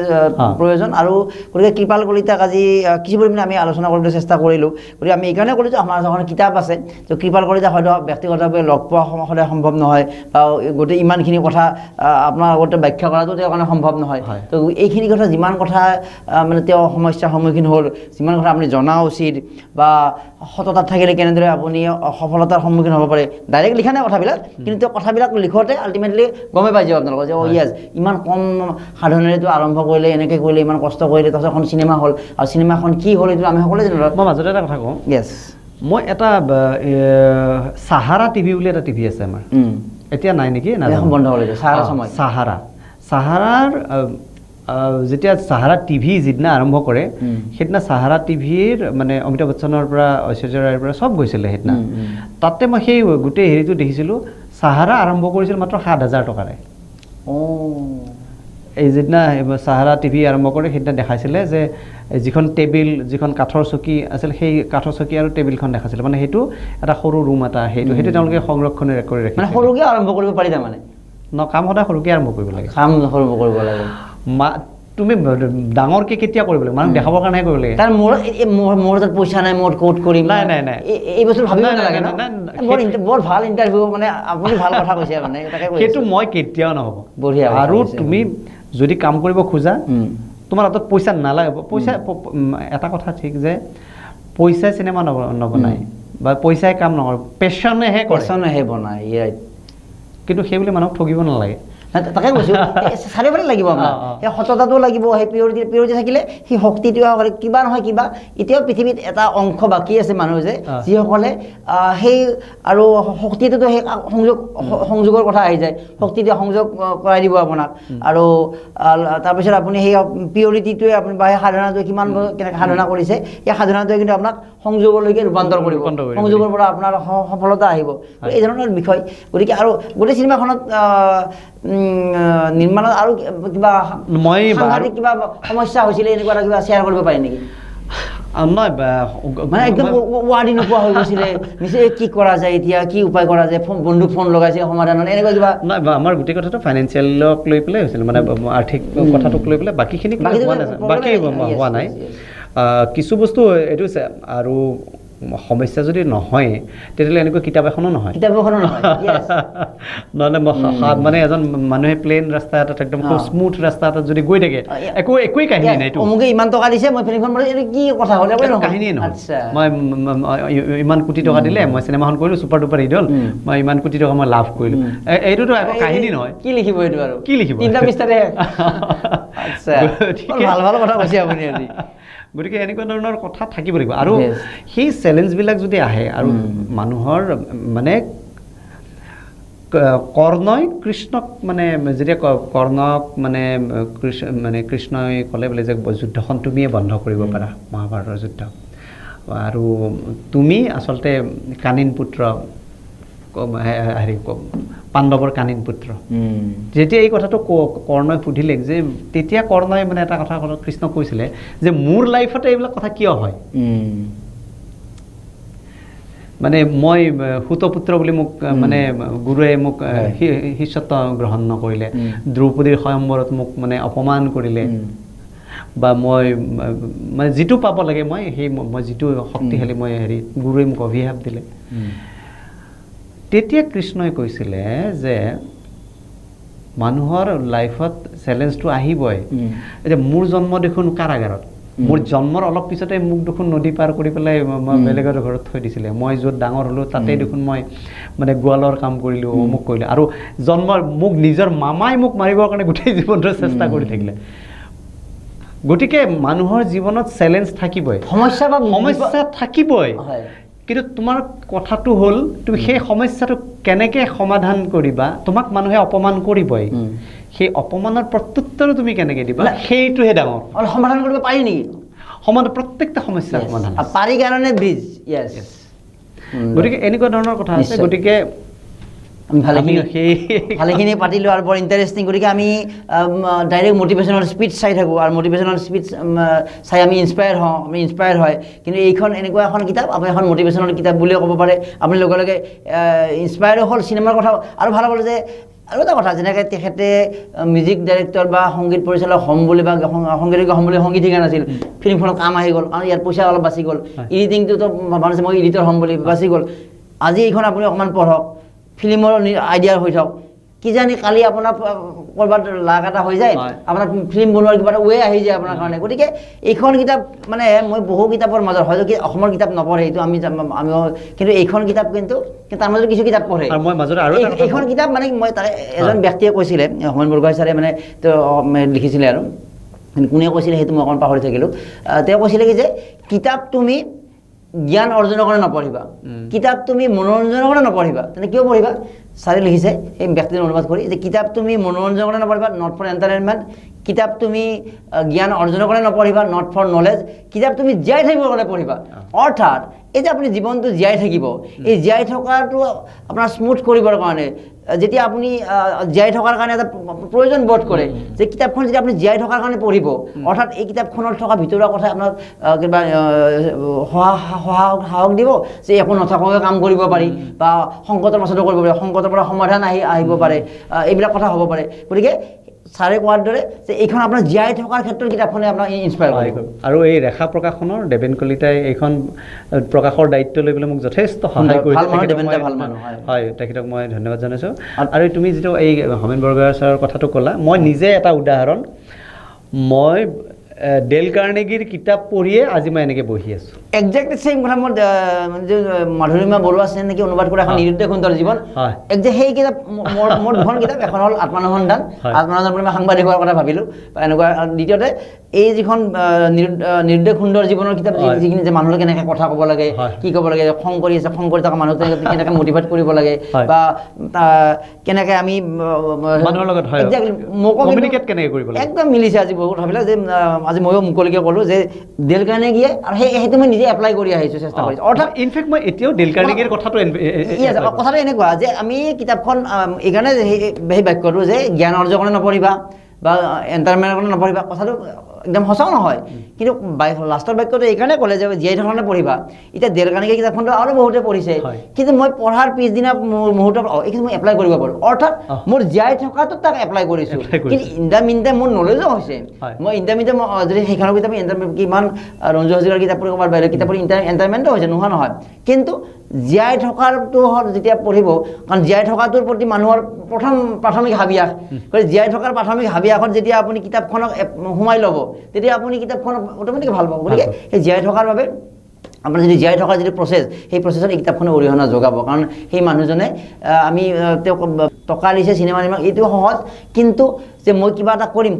প্ৰয়োজন আৰু গতিকে কৃপাল কলিতাক আজি কিছু পৰিমাণে আমি আলোচনা কৰিবলৈ চেষ্টা কৰিলোঁ গতিকে আমি এইকাৰণে কৰিলোঁ যে আমাৰ এখন কিতাপ আছে তো কৃপাল কলিতাক হয়তো ব্যক্তিগতভাৱে লগ পোৱা সদায় সম্ভৱ নহয় বা গোটেই ইমানখিনি কথা আপোনাৰ আগতে ব্যাখ্যা কৰাটো তেওঁৰ কাৰণে সম্ভৱ নহয় তো এইখিনি কথা যিমান কথা মানে তেওঁ সমস্যাৰ সন্মুখীন হ'ল যিমান কথা আপুনি জনা উচিত বা সততাত থাকিলে কেনেদৰে আপুনি সফলতাৰ সন্মুখীন হ'ব পাৰে ডাইৰেক্ট লিখা নাই কথাবিলাক কিন্তু তেওঁ কথাবিলাক লিখোঁতে আল্টিমেটলি গমে পাই যাব আপোনালোকে যে য়েছ ইমান কম সাধনেৰেতো আৰম্ভ কৰিলে এনেকৈ কৰিলে ইমান কষ্ট কৰিলে তাৰপিছত এখন চিনেমা হ'ল আৰু চিনেমাখন কি হ'ল এইটো আমি সকলোৱে জানো মই মাজতে এটা কথা কওঁ য়েছ মই এটা সাহাৰা টিভি বুলি এটা টিভি আছে আমাৰ এতিয়া নাই নেকি বন্ধ কৰিলে সাহাৰাৰ যেতিয়া সাহাৰা টিভি যিদিনা আৰম্ভ কৰে সেইদিনা সাহাৰা টিভিৰ মানে অমিতাভ বচ্চনৰ পৰা ঐশ্বৰ্য্য ৰায়ৰ পৰা চব গৈছিলে সেইদিনা তাতে মই সেই গোটেই হেৰিটো দেখিছিলোঁ সাহাৰা আৰম্ভ কৰিছিল মাত্ৰ 7,000 টকাৰে এই যিদিনা সাহাৰা টিভি আৰম্ভ কৰে সেইদিনা দেখাইছিলে যে যিখন টেবিল যিখন কাঠৰ চকী আছিল সেই কাঠৰ চকী আৰু টেবিলখন দেখাইছিলে মানে সেইটো এটা সৰু ৰুম এটা সেইটো তেওঁলোকে সংৰক্ষণ কৰি ৰাখিছে মানে সৰুকৈ আৰম্ভ কৰিব পাৰি তাৰমানে কাম সদায় সৰুকৈ আৰম্ভ কৰিব লাগে তুমি ডাঙৰকৈ কেতিয়া কৰিব লাগে মানুহ দেখাবৰ কাৰণেহে কৰিব লাগে তাৰ মোৰ তাত পইচা নাই মই ক'ত কৰিম নাই এই বস্তু ভাবিব নালাগে বৰ ভাল ইণ্টাৰভিউ মানে আপুনি ভাল কথা কৈছে মানে সেইটো মই কেতিয়াও নহ'ব বঢ়িয়া আৰু তুমি যদি কাম কৰিব খোজা তোমাৰ হাতত পইচা নালাগে পইচা এটা কথা ঠিক যে পইচাই চিনেমা নবনায় বা পইচাই কাম নকৰে পেশ্যনেহে বনায় কিন্তু সেইবুলি মানুহক ঠগিব নালাগে তাকে কৈছোঁ চাৰিওফালে লাগিব আপোনাৰ সেই সততাটো লাগিব সেই পিয়ৰিটি থাকিলে সেই শক্তিটো কিবা নহয় কিবা এতিয়াও পৃথিৱীত এটা অংশ বাকী আছে মানুহ যে যিসকলে সেই আৰু শক্তিটোতো সেই সংযোগৰ কথা আহি যায় শক্তিটো সংযোগ কৰাই দিব আপোনাক আৰু তাৰপিছত আপুনি সেই পিয়ৰিটিটোৱে আপুনি বা সেই সাধনাটোৱে কিমান কেনেকৈ সাধনা কৰিছে সেই সাধনাটোৱে কিন্তু আপোনাক সংযোগলৈকে ৰূপান্তৰ কৰিব সংযোগৰ পৰা আপোনাৰ সফলতা আহিব এই ধৰণৰ বিষয় গতিকে আৰু গোটেই চিনেমাখনত নিৰ্মাণত আৰু কিবা সাংঘাতিক কিবা সমস্যা হৈছিলে এনেকুৱা এটা কিবা শ্বেয়াৰ কৰিব পাৰি নেকি নহয় মানে একদম ৱাৰ্ডি নোপোৱা হৈ গৈছিলে নিশ্চয় কি কৰা যায় এতিয়া কি উপায় কৰা যায় বন্ধুক ফোন লগাইছে সমাধানত এনেকুৱা কিবা নাই আমাৰ গোটেই কথাটো ফাইনেন্সিয়েলক লৈ পেলাই হৈছিল মানে আৰ্থিক কথাটোক লৈ পেলাই বাকীখিনি বাকী হোৱা নাই কিছু বস্তু এইটো আৰু সমস্যা যদি নহয় তেতিয়াহ'লে এনেকুৱা কিতাপ এখনো নহয় নহ'লে মানে এজন মানুহে প্লেন ৰাস্তা এটাত একদম খুব স্মুথ ৰাস্তা এটাত যদি গৈ থাকে একোৱেই কাহিনী নাই অমুকে ইমান টকা দিছে মই ফিল্মখন কি কথা হ'লে কাহিনীয়ে নহয় মই ইমান কোটি টকা দিলে মই চিনেমাখন কৰিলোঁ ছুপাৰ ডুপাৰ হিট হ'ল মই ইমান কোটি টকা মই লাভ কৰিলোঁ এইটোতো একো কাহিনী নহয় কি লিখিব এইটো আৰু কি লিখিব তিনিটা পৃষ্ঠাতে আচ্ছা ভাল ভাল কথা কৈছে আপুনি আজি গতিকে এনেকুৱা ধৰণৰ কথা থাকিব লাগিব আৰু সেই চেলেঞ্জবিলাক যদি আহে আৰু মানুহৰ মানে কৰ্ণই কৃষ্ণক মানে যেতিয়া কৰ্ণক মানে কৃষ্ণই ক'লে বোলে যে যুদ্ধখন তুমিয়ে বন্ধ কৰিব পাৰা মহাভাৰতৰ যুদ্ধ আৰু তুমি আচলতে কানিন পুত্ৰ হেৰি পাণ্ডৱৰ কানিন পুত্ৰ যেতিয়া এই কথাটো কৰ্ণই সুধিলে যে তেতিয়া কৰ্ণই মানে এটা কথা কৃষ্ণক কৈছিলে যে মোৰ লাইফতে এইবিলাক কথা কিয় হয় মানে মই সুতপুত্ৰ বুলি মোক মানে গুৰুৱে মোক শিষ্যত্ব গ্ৰহণ নকৰিলে দ্ৰৌপদীৰ স্বয়ম্বৰত মোক মানে অপমান কৰিলে বা মই মানে যিটো পাব লাগে মই সেই মই যিটো শক্তিশালী মই হেৰি গুৰুৱে মোক অভিশাপ দিলে তেতিয়া কৃষ্ণই কৈছিলে যে মানুহৰ লাইফত চেলেঞ্জটো আহিবই এতিয়া মোৰ জন্ম দেখোন কাৰাগাৰত মোৰ জন্মৰ অলপ পিছতে মোক দেখোন নদী পাৰ কৰি পেলাই মই বেলেগৰ ঘৰত থৈ দিছিলে মই য'ত ডাঙৰ হ'লোঁ তাতেই দেখোন মই মানে গোৱালৰ কাম কৰিলোঁ অমুক কৰিলোঁ আৰু মোক নিজৰ মামাই মোক মাৰিবৰ কাৰণে গোটেই জীৱনটো চেষ্টা কৰি থাকিলে গতিকে মানুহৰ জীৱনত চেলেঞ্জ থাকিবই সমস্যা থাকিবই কিন্তু তোমাৰ কথাটো হ'ল তুমি সেই সমস্যাটো কেনেকৈ সমাধান কৰিবা তোমাক মানুহে অপমান কৰিবই সেই অপমানৰ প্ৰত্যুত্তৰ তুমি কেনেকৈ দিবা সেইটোহে ডাঙৰ সমাধান কৰিব পাৰি নেকি সমাধান প্ৰত্যেকটা সমস্যাৰ সমাধান পাৰি কাৰণে ব্ৰিজ গতিকে এনেকুৱা ধৰণৰ কথা আছে গতিকে আমি ভালেখিনি পাতিলোঁ আৰু বৰ ইণ্টাৰেষ্টিং গতিকে আমি ডাইৰেক্ট মটিভেশ্যনেল স্পীচ চাই থাকোঁ আৰু মটিভেশ্যনেল স্পীচ চাই আমি ইনস্পায়াৰ হয় কিন্তু এইখন এনেকুৱা এখন কিতাপ আপুনি এখন মটিভেশ্যনেল কিতাপ বুলিও ক'ব পাৰে আপুনি লগে লগে ইনস্পায়াৰো হ'ল চিনেমাৰ কথা আৰু ভাল হ'ল যে আৰু এটা কথা যেনেকৈ তেখেতে মিউজিক ডাইৰেক্টৰ বা সংগীত পৰিচালক হ'ম বুলি বা সংগীতজ্ঞ হ'ম বুলি সংগীত শিকা নাছিল ফিল্মখনৰ কাম আহি গ'ল কাৰণ ইয়াত পইচা অলপ বাচি গ'ল এডিটিংটোতো ভাবিছে মই এডিটৰ হ'ম বুলি বাচি গ'ল আজি এইখন আপুনি অকণমান পঢ়ক ফিল্মৰ আইডিয়া হৈ থাকক কিজানি কালি আপোনাৰ ক'ৰবাত লাগ এটা হৈ যায় আপোনাৰ ফিল্ম বনোৱাৰ কিবা এটা ৱে আহি যায় আপোনাৰ কাৰণে গতিকে এইখন কিতাপ মানে মই বহু কিতাপৰ মাজত হয়তো কি অসমৰ কিতাপ নপঢ়ে এইটো আমিও কিন্তু এইখন কিতাপ কিন্তু তাৰ মাজত কিছু কিতাপ পঢ়ে এইখন কিতাপ মানে মই তাকে এজন ব্যক্তিয়ে কৈছিলে হোমেন বৰগোহাঁই ছাৰে মানে লিখিছিলে আৰু কোনে কৈছিলে সেইটো মই অকণমান পাহৰি থাকিলোঁ তেওঁ কৈছিলে কি যে কিতাপ তুমি জ্ঞান অৰ্জনৰ কাৰণে নপঢ়িবা কিতাপ তুমি মনোৰঞ্জনৰ কাৰণে নপঢ়িবা তেনে কিয় পঢ়িবা ছাৰে লিখিছে সেই ব্যক্তিজনে অনুবাদ কৰি যে কিতাপ তুমি মনোৰঞ্জনৰ কাৰণে নপঢ়িবা নট ফৰ এণ্টাৰটেইনমেণ্ট কিতাপ তুমি জ্ঞান অৰ্জনৰ কাৰণে নপঢ়িবা নট ফৰ নলেজ কিতাপ তুমি জীয়াই থাকিবৰ কাৰণে পঢ়িবা অৰ্থাৎ এই যে আপুনি জীৱনটো জীয়াই থাকিব এই জীয়াই থকাটো আপোনাৰ স্মুথ কৰিবৰ কাৰণে যেতিয়া আপুনি জীয়াই থকাৰ কাৰণে এটা প্ৰয়োজন বোধ কৰে যে কিতাপখন যেতিয়া আপুনি জীয়াই থকাৰ কাৰণে পঢ়িব অৰ্থাৎ এই কিতাপখনত থকা ভিতৰুৱা কথা আপোনাক কিবা সাহস দিব যে একো নথকাকৈ কাম কৰিব পাৰি বা সংকটৰ পাছতো কৰিব পাৰি সংকটৰ পৰা সমাধান আহিব পাৰে এইবিলাক কথা হ'ব পাৰে গতিকে ছাৰে কোৱাৰ দৰে যে এইখন আপোনাৰ জীয়াই থকাৰ ক্ষেত্ৰত কিতাপখনে আপোনাক ইনস্পায়াৰ কৰিব আৰু এই ৰেখা প্ৰকাশনৰ দেৱেন কলিতাই এইখন প্ৰকাশৰ দায়িত্ব লৈ পেলাই মোক যথেষ্ট সহায় কৰিছে হয় তেখেতক মই ধন্যবাদ জনাইছোঁ আৰু তুমি যিটো এই হোমেন বৰগোহাঁই ছাৰৰ কথাটো ক'লা মই নিজে এটা উদাহৰণ মই ডেল কাৰ্নেগীৰ কিতাপ পঢ়িয়ে আজি মই এনেকৈ বহি আছোঁ একজেক্টলি সেম কথা মোৰ যে মাধুৰীমা বৰুৱা আছে নেকি অনুবাদ কৰা এখন নিৰুদ্দেশ সুন্দৰ জীৱন একজেক্ট সেই কিতাপ মোৰ দুখন কিতাপ এখন হ'ল আত্মানুসন্ধান বুলি মই সাংবাদিক হোৱাৰ কথা ভাবিলোঁ এনেকুৱা দ্বিতীয়তে এই যিখন নিৰুদ্দেশ সুন্দৰ জীৱনৰ কিতাপ যিখিনি যে মানুহৰ কেনেকৈ কথা ক'ব লাগে কি ক'ব লাগে খং কৰি আছে খং কৰি থকা মানুহক কেনেকৈ মটিভেট কৰিব লাগে বা কেনেকৈ আমি মানুহৰ লগত একদম মিলিছে আজি বহুত কথাবিলাক যে আজি ময়ো মুকলিকৈ ক'লোঁ যে ডেল কাৰ্নেগীয়ে আৰু সেইটো মই নিজে এপ্লাই কৰি আহিছোঁ চেষ্টা কৰিছোঁ অৰ্থাৎ ইনফেক্ট মই এতিয়াও ডেল কাৰ্নেগীৰ কথাটো এনেকুৱা যে আমি কিতাপখন এইকাৰণে সেই বাক্যটো যে জ্ঞান অৰ্জন কাৰণে নপঢ়িবা বা এণ্টাৰটেইনমেণ্টৰ কাৰণে নপঢ়িবা কথাটো একদম সঁচাও নহয় কিন্তু লাষ্টৰ বাক্যটো এইকাৰণে ক'লে যে জীয়াই থকা কাৰণে পঢ়িবা এতিয়া ডেল কাৰ্নেগীৰ কিতাপখনটো আৰু বহুতে পঢ়িছে কিন্তু মই পঢ়াৰ পিছদিনা মুহূৰ্তত এইখিনি মই এপ্লাই কৰিব পাৰোঁ অৰ্থাৎ মোৰ জীয়াই থকাটো তাক এপ্লাই কৰিছোঁ কিন্তু ইন দ্য মিন টাইম মোৰ নলেজো হৈছে মই ইন দ্য মিন টাইম যদি সেইখনৰ কিতাপ কিমান ৰঞ্জু হাজৰিকাৰ কিতাপ পঢ়ি ক'ৰবাৰ বেলেগ কিতাপ পঢ়ি এণ্টাৰটেইনমেণ্টো হৈছে নোহোৱা নহয় কিন্তু জীয়াই থকাটো যেতিয়া পঢ়িব কাৰণ জীয়াই থকাটোৰ প্ৰতি মানুহৰ প্ৰাথমিক হাবিয়াস জীয়াই থকাৰ প্ৰাথমিক হাবিয়াসত যেতিয়া আপুনি কিতাপখনক সোমাই ল'ব তেতিয়া আপুনি কিতাপখনক অট'মেটিক ভাল পাব গতিকে সেই জীয়াই থকাৰ বাবে আপোনাৰ যদি জীয়াই থকাৰ যিটো প্ৰচেছ সেই প্ৰচেছত এই কিতাপখনে অৰিহণা যোগাব কাৰণ সেই মানুহজনে আমি তেওঁক টকা দিছে চিনেমা নিৰ্মাণ এইটো সহজ কিন্তু যে মই কিবা এটা কৰিম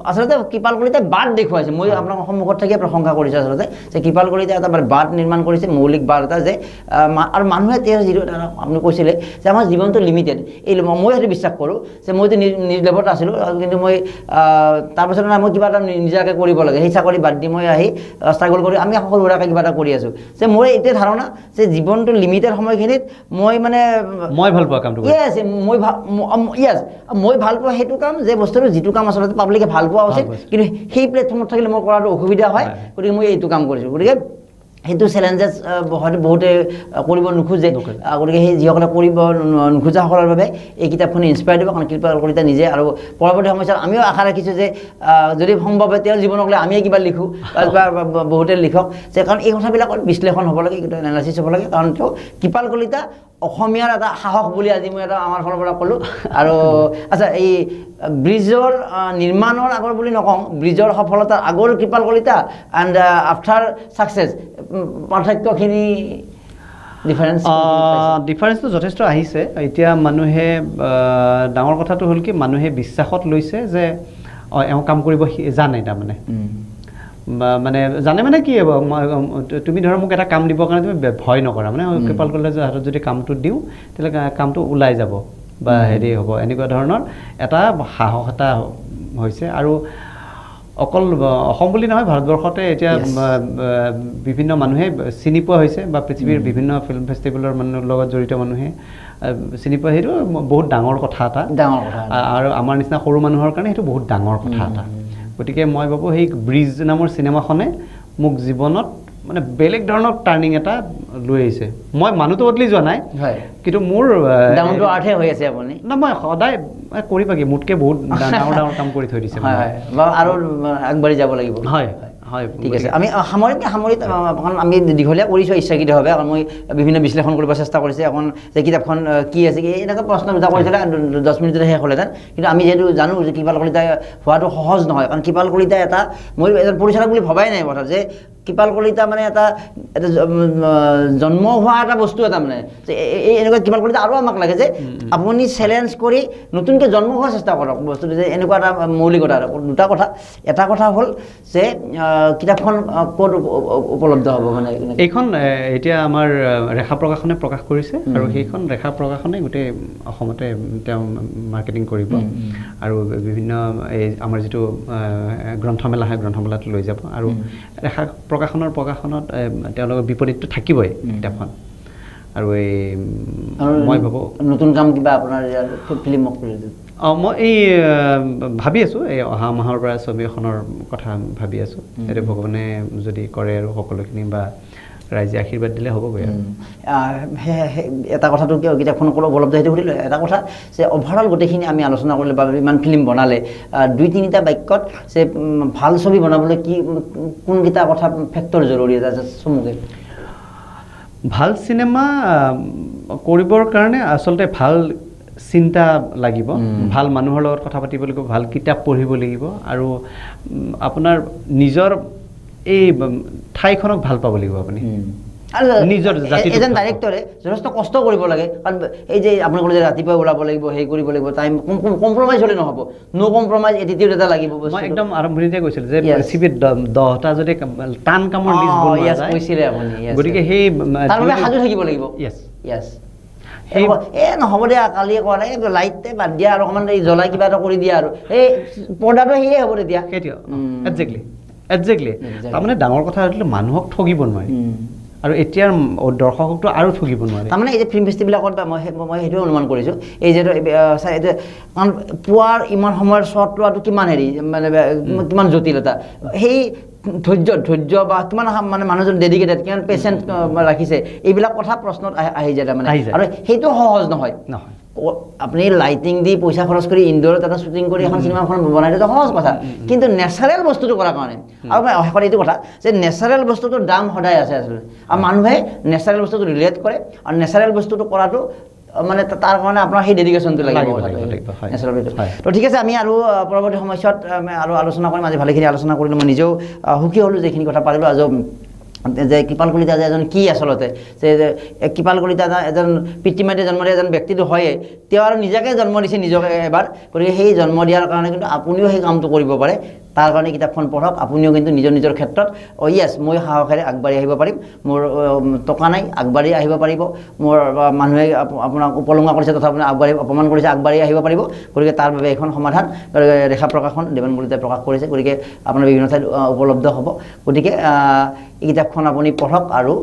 আচলতে কৃপাল কলিতাই বাট দেখুৱাইছে মই আপোনাৰ সন্মুখত থাকি প্ৰশংসা কৰিছোঁ আচলতে যে কৃপাল কলিতাই এটা বাট নিৰ্মাণ কৰিছে মৌলিক বাট এটা যে আৰু মানুহে তেওঁৰ যিটো আপুনি কৈছিলে যে আমাৰ জীৱনটো লিমিটেড এই মই সেইটো বিশ্বাস কৰোঁ যে মইতো নিজ লেভেলত আছিলোঁ কিন্তু মই তাৰপিছত মই কিবা এটা নিজাকৈ কৰিব লাগে সেই চাকৰি বাদ দি মই আহি ষ্ট্ৰাগল কৰি আমি সৰু সুৰাকৈ কিবা এটা কৰি আছোঁ যে মোৰ এইটোৱে ধাৰণা যে জীৱনটো লিমিটেড সময়খিনিত মই মানে মই ভাল পোৱা কামটো মই ভাল পোৱা সেইটো কাম যে বস্তুটো যিটো কাম আচলতে পাব্লিকে ভাল পোৱা উচিত কিন্তু সেই প্লেটফৰ্মত থাকিলে মোৰ কৰাটো অসুবিধা হয় গতিকে মই এইটো কাম কৰিছোঁ গতিকে সেইটো চেলেঞ্জেছ হয়তো বহুতে কৰিব নোখোজে গতিকে সেই যিসকলে কৰিব নোখোজাসকলৰ বাবে এই কিতাপখনে ইনস্পায়াৰ দিব কাৰণ কৃপাল কলিতা নিজে আৰু পৰৱৰ্তী সময়ছোৱাত আমিও আশা ৰাখিছোঁ যে যদি সম্ভৱ হয় তেওঁৰ জীৱনক লৈ আমিয়ে কিবা লিখোঁ বা বহুতে লিখক যে কাৰণ এই কথাবিলাকত বিশ্লেষণ হ'ব লাগে কিন্তু এনালাইচিছ হ'ব লাগে কাৰণ তেওঁ কৃপাল কলিতা অসমীয়াৰ এটা সাহস বুলি আজি মই এটা আমাৰ ফালৰ পৰা ক'লোঁ আৰু আচ্ছা এই ব্ৰিজৰ নিৰ্মাণৰ আগৰ বুলি নকওঁ ব্ৰিজৰ সফলতাৰ আগৰ কৃপাল কলিতা এণ্ড আফটাৰ ছাকচেছ পাৰ্থক্যখিনি ডিফাৰেঞ্চটো যথেষ্ট আহিছে এতিয়া মানুহে ডাঙৰ কথাটো হ'ল কি মানুহে বিশ্বাসত লৈছে যে এওঁ কাম কৰিব জানে তাৰমানে মানে জানে মানে কি হ'ব তুমি ধৰা মোক এটা কাম দিবৰ কাৰণে তুমি ভয় নকৰা মানে কৃপাল কলিতাৰ হাতত যদি কামটো দিওঁ তেতিয়াহ'লে কামটো ওলাই যাব বা হেৰি হ'ব এনেকুৱা ধৰণৰ এটা সাহস এটা হৈছে আৰু অকল অসম বুলি নহয় ভাৰতবৰ্ষতে এতিয়া বিভিন্ন মানুহে চিনি পোৱা হৈছে বা পৃথিৱীৰ বিভিন্ন ফিল্ম ফেষ্টিভেলৰ মানুহৰ লগত জড়িত মানুহে চিনি পোৱা সেইটো বহুত ডাঙৰ কথা এটা আৰু আমাৰ নিচিনা সৰু মানুহৰ কাৰণে সেইটো বহুত ডাঙৰ কথা এটা গতিকে মই ভাবোঁ সেই ব্ৰিজ নামৰ চিনেমাখনে মোক জীৱনত মানে বেলেগ ধৰণৰ টাৰ্ণিং এটা লৈ আহিছে মই মানুহটো বদলি যোৱা নাই কিন্তু মোৰ ডাউনটো আৰ্থে হৈ আছে আপুনি না মই সদায় কৰিবা কি মোতকৈ বহুত ডাঙৰ ডাঙৰ কাম কৰি থৈ দিছে আৰু আগবাঢ়ি যাব লাগিব হয় হয় ঠিক আছে আমি সামৰিক আমি দীঘলীয়া কৰিছোঁ ইচ্ছাকৃতভাৱে কাৰণ মই বিভিন্ন বিশ্লেষণ কৰিব চেষ্টা কৰিছোঁ এখন যে কিতাপখন কি আছে কি এনেকুৱা প্ৰশ্ন দুটা কৰিছিলে 10 মিনিটতে শেষ হ'লেহেঁতেন কিন্তু আমি যিহেতু জানো যে কৃপাল কলিতা হোৱাটো সহজ নহয় কাৰণ কৃপাল কলিতা এটা মই এজন পৰিচালক বুলি ভবাই নাই কথা যে কৃপাল কলিতা মানে এটা জন্ম হোৱা এটা বস্তু এটা মানে এই এনেকুৱা কৃপাল কলিতা আৰু আমাক লাগে যে আপুনি চেলেঞ্জ কৰি নতুনকৈ জন্ম হোৱাৰ চেষ্টা কৰক বস্তুটো যে এনেকুৱা এটা মৌলিকতা দুটা কথা এটা কথা হ'ল যে কিতাপখন ক'ত উপলব্ধ হ'ব মানে এইখন এতিয়া আমাৰ ৰেখা প্ৰকাশনে প্ৰকাশ কৰিছে আৰু সেইখন ৰেখা প্ৰকাশনে গোটেই অসমতে তেওঁ মাৰ্কেটিং কৰিব আৰু বিভিন্ন এই আমাৰ যিটো গ্ৰন্থমেলা হয় গ্ৰন্থমেলাত লৈ যাব আৰু ৰেখা প্ৰকাশনত তেওঁলোকৰ বিপৰীতটো থাকিবই কিতাপখন আৰু এই মই ভাবোঁ নতুন কাম কিবা আপোনাৰ ফিল্মক মই এই ভাবি আছোঁ এই অহা মাহৰ পৰা ছবি এখনৰ কথা ভাবি আছোঁ এইটো ভগৱানে যদি কৰে আৰু সকলোখিনি বা ৰাইজে আশীৰ্বাদ দিলে হ'বগৈ আৰু এটা কথাটো কিয় কিতাপখন উপলব্ধ সেইটো সুধিলোঁ এটা কথা যে অভাৰঅল গোটেইখিনি আমি আলোচনা কৰিলে বা ইমান ফিল্ম বনালে 2-3টা বাক্যত যে ভাল ছবি বনাবলৈ কি কোনকেইটা কথা ফেক্টৰ জৰুৰী আছে চমুকে ভাল চিনেমা কৰিবৰ কাৰণে আচলতে ভাল চিন্তা লাগিব ভাল মানুহৰ লগত কথা পাতিব লাগিব ভাল কিতাপ পঢ়িব লাগিব আৰু আপোনাৰ নিজৰ এই ঠাইখনক ভাল পাব লাগিব আপুনি নিজৰ জাতিটো এজন ডাইৰেক্টৰে যথেষ্ট কষ্ট কৰিব লাগে কাৰণ এই যে আপুনি ক'লে যে ৰাতিপুৱা ওলাব লাগিব হেৰি কৰিব লাগিব টাইম কম্প্ৰমাইজ হ'লে নহ'ব নো কম্প্ৰমাইজ এটিটিউড এটা লাগিব মই একদম আৰম্ভণিতে কৈছিলোঁ যে ৰেচিপিত 10টা যদি টান কামৰ লিষ্ট বনোৱা যায় কৈছিলে আপুনি গতিকে সেই তাৰ বাবে সাজু থাকিব লাগিব য়েছ নহ'ব দিয়া কালি কৰা নাই লাইটে বাদ দিয়া আৰু অকণমান জ্বলাই কিবা এটা কৰি দিয়া আৰু এই পৰ্দাটো সেয়ে হ'ব তেতিয়া সেইটোৱে একজেক্টলি তাৰমানে ডাঙৰ কথা হ'লে মানুহক ঠগিব নোৱাৰি আৰু এতিয়াৰ দৰ্শককতো আৰু ঠগিব নোৱাৰে তাৰমানে এই যে ফিল্ম ফেষ্টিভেলবিলাকত মই সেইটোৱে অনুমান কৰিছোঁ এই যে কাৰণ পুৱাৰ ইমান সময়ৰ শ্বট লোৱাটো কিমান হেৰি মানে কিমান জটিলতা সেই ধৈৰ্য বা কিমান মানে মানুহজন ডেডিকেটেড কিমান পেচেণ্ট ৰাখিছে এইবিলাক কথা প্ৰশ্নত আহি যায় তাৰমানে আৰু সেইটো সহজ নহয় আপুনি লাইটিং দি পইচা খৰচ কৰি ইনডোৰত এটা শ্বুটিং কৰি এখন চিনেমাখন বনাই দিয়াটো সহজ কথা কিন্তু নেচাৰেল বস্তুটো কৰাৰ কাৰণে আৰু মই শেষত এইটো কথা যে নেচাৰেল বস্তুটোৰ দাম সদায় আছে আচলতে আৰু মানুহে নেচাৰেল বস্তুটো ৰিলেট কৰে আৰু নেচাৰেল বস্তুটো কৰাটো মানে তাৰ কাৰণে আপোনাৰ সেই ডেডিকেশ্যনটো লাগিব তো ঠিক আছে আমি আৰু পৰৱৰ্তী সময়ছোৱাত আৰু আলোচনা কৰিম আজি ভালেখিনি আলোচনা কৰিলোঁ মই নিজেও সুখী হ'লোঁ যিখিনি কথা পাৰিলোঁ আজি যে কৃপাল কলিতা যে এজন কি আচলতে যে কৃপাল কলিতা এজন পিতৃ মাতৃয়ে জন্ম দিয়া এজন ব্যক্তিটো হয়ে তেওঁ আৰু নিজাকে জন্ম দিছে নিজকে এবাৰ গতিকে সেই জন্ম দিয়াৰ কাৰণে কিন্তু আপুনিও সেই কামটো কৰিব পাৰে তাৰ কাৰণে কিতাপখন পঢ়ক আপুনিও কিন্তু নিজৰ ক্ষেত্ৰত য়েছ মই সাহসেৰে আগবাঢ়ি আহিব পাৰিম মোৰ টকা নাই আগবাঢ়ি আহিব পাৰিব মোৰ মানুহে আপোনাক উপলুঙা কৰিছে তথা আপুনি অপমান কৰিছে আগবাঢ়ি আহিব পাৰিব গতিকে তাৰ বাবে এখন সমাধান ৰেখা প্ৰকাশন দেৱান কলিতাই প্ৰকাশ কৰিছে গতিকে আপোনাৰ বিভিন্ন ঠাইত উপলব্ধ হ'ব গতিকে এই কিতাপখন আপুনি পঢ়ক আৰু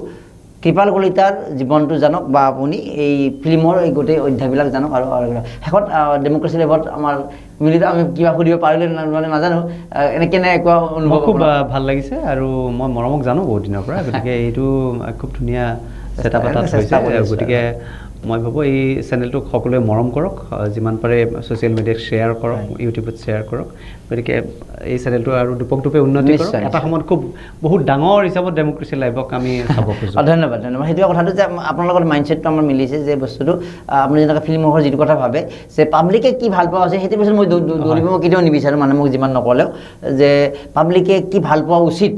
কৃপাল কলিতাৰ জীৱনটো জানক বা আপুনি এই ফিল্মৰ এই গোটেই অধ্যায়বিলাক জানক আৰু শেষত ডেম'ক্ৰেচি লেভত আমাৰ মিলিত আমি কিবা সুধিব পাৰিলে মানে নাজানো এনে কেনেকুৱা অনুভৱ খুব ভাল লাগিছে আৰু মই মৰমক জানো বহুত দিনৰ পৰা গতিকে এইটো খুব ধুনীয়া ছেটআপ এটা হৈছে গতিকে মই ভাবোঁ এই চেনেলটোক সকলোৱে মৰম কৰক যিমান পাৰে ছ'চিয়েল মিডিয়াত শ্বেয়াৰ কৰক ইউটিউবত শ্বেয়াৰ কৰক গতিকে এই চেনেলটো আৰু দুপকটোপে উন্নতি কৰক এটা সময়ত খুব বহুত ডাঙৰ হিচাপত ডেম'ক্ৰেচি লাইভক আমি চাব খোজোঁ ধন্যবাদ সেইটোৱে কথাটো যে আপোনাৰ লগত মাইণ্ডছেটটো আমাৰ মিলিছে যে বস্তুটো আপুনি যেনেকৈ ফিল্মৰ যিটো কথা ভাবে যে পাব্লিকে কি ভাল পোৱা হৈছে সেইটো বস্তু মই দৌৰিব মই কেতিয়াও নিবিচাৰোঁ মানে মোক যিমান নক'লেও যে পাব্লিকে কি ভাল পোৱা উচিত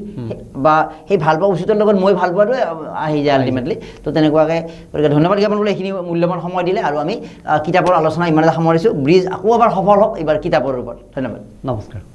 বা সেই ভাল পোৱা উচিতৰ লগত মই ভাল পোৱাটোৱে আহি যায় আল্টিমেটলি তো তেনেকুৱাকৈ গতিকে ধন্যবাদ জ্ঞাপন কৰিলে এইখিনি মূল্যৱান সময় দিলে আৰু আমি কিতাপৰ আলোচনা ইমানতে সামৰিছোঁ ব্ৰিজ আকৌ এবাৰ সফল হওক এইবাৰ কিতাপৰ ওপৰত ধন্যবাদ নমস্কাৰ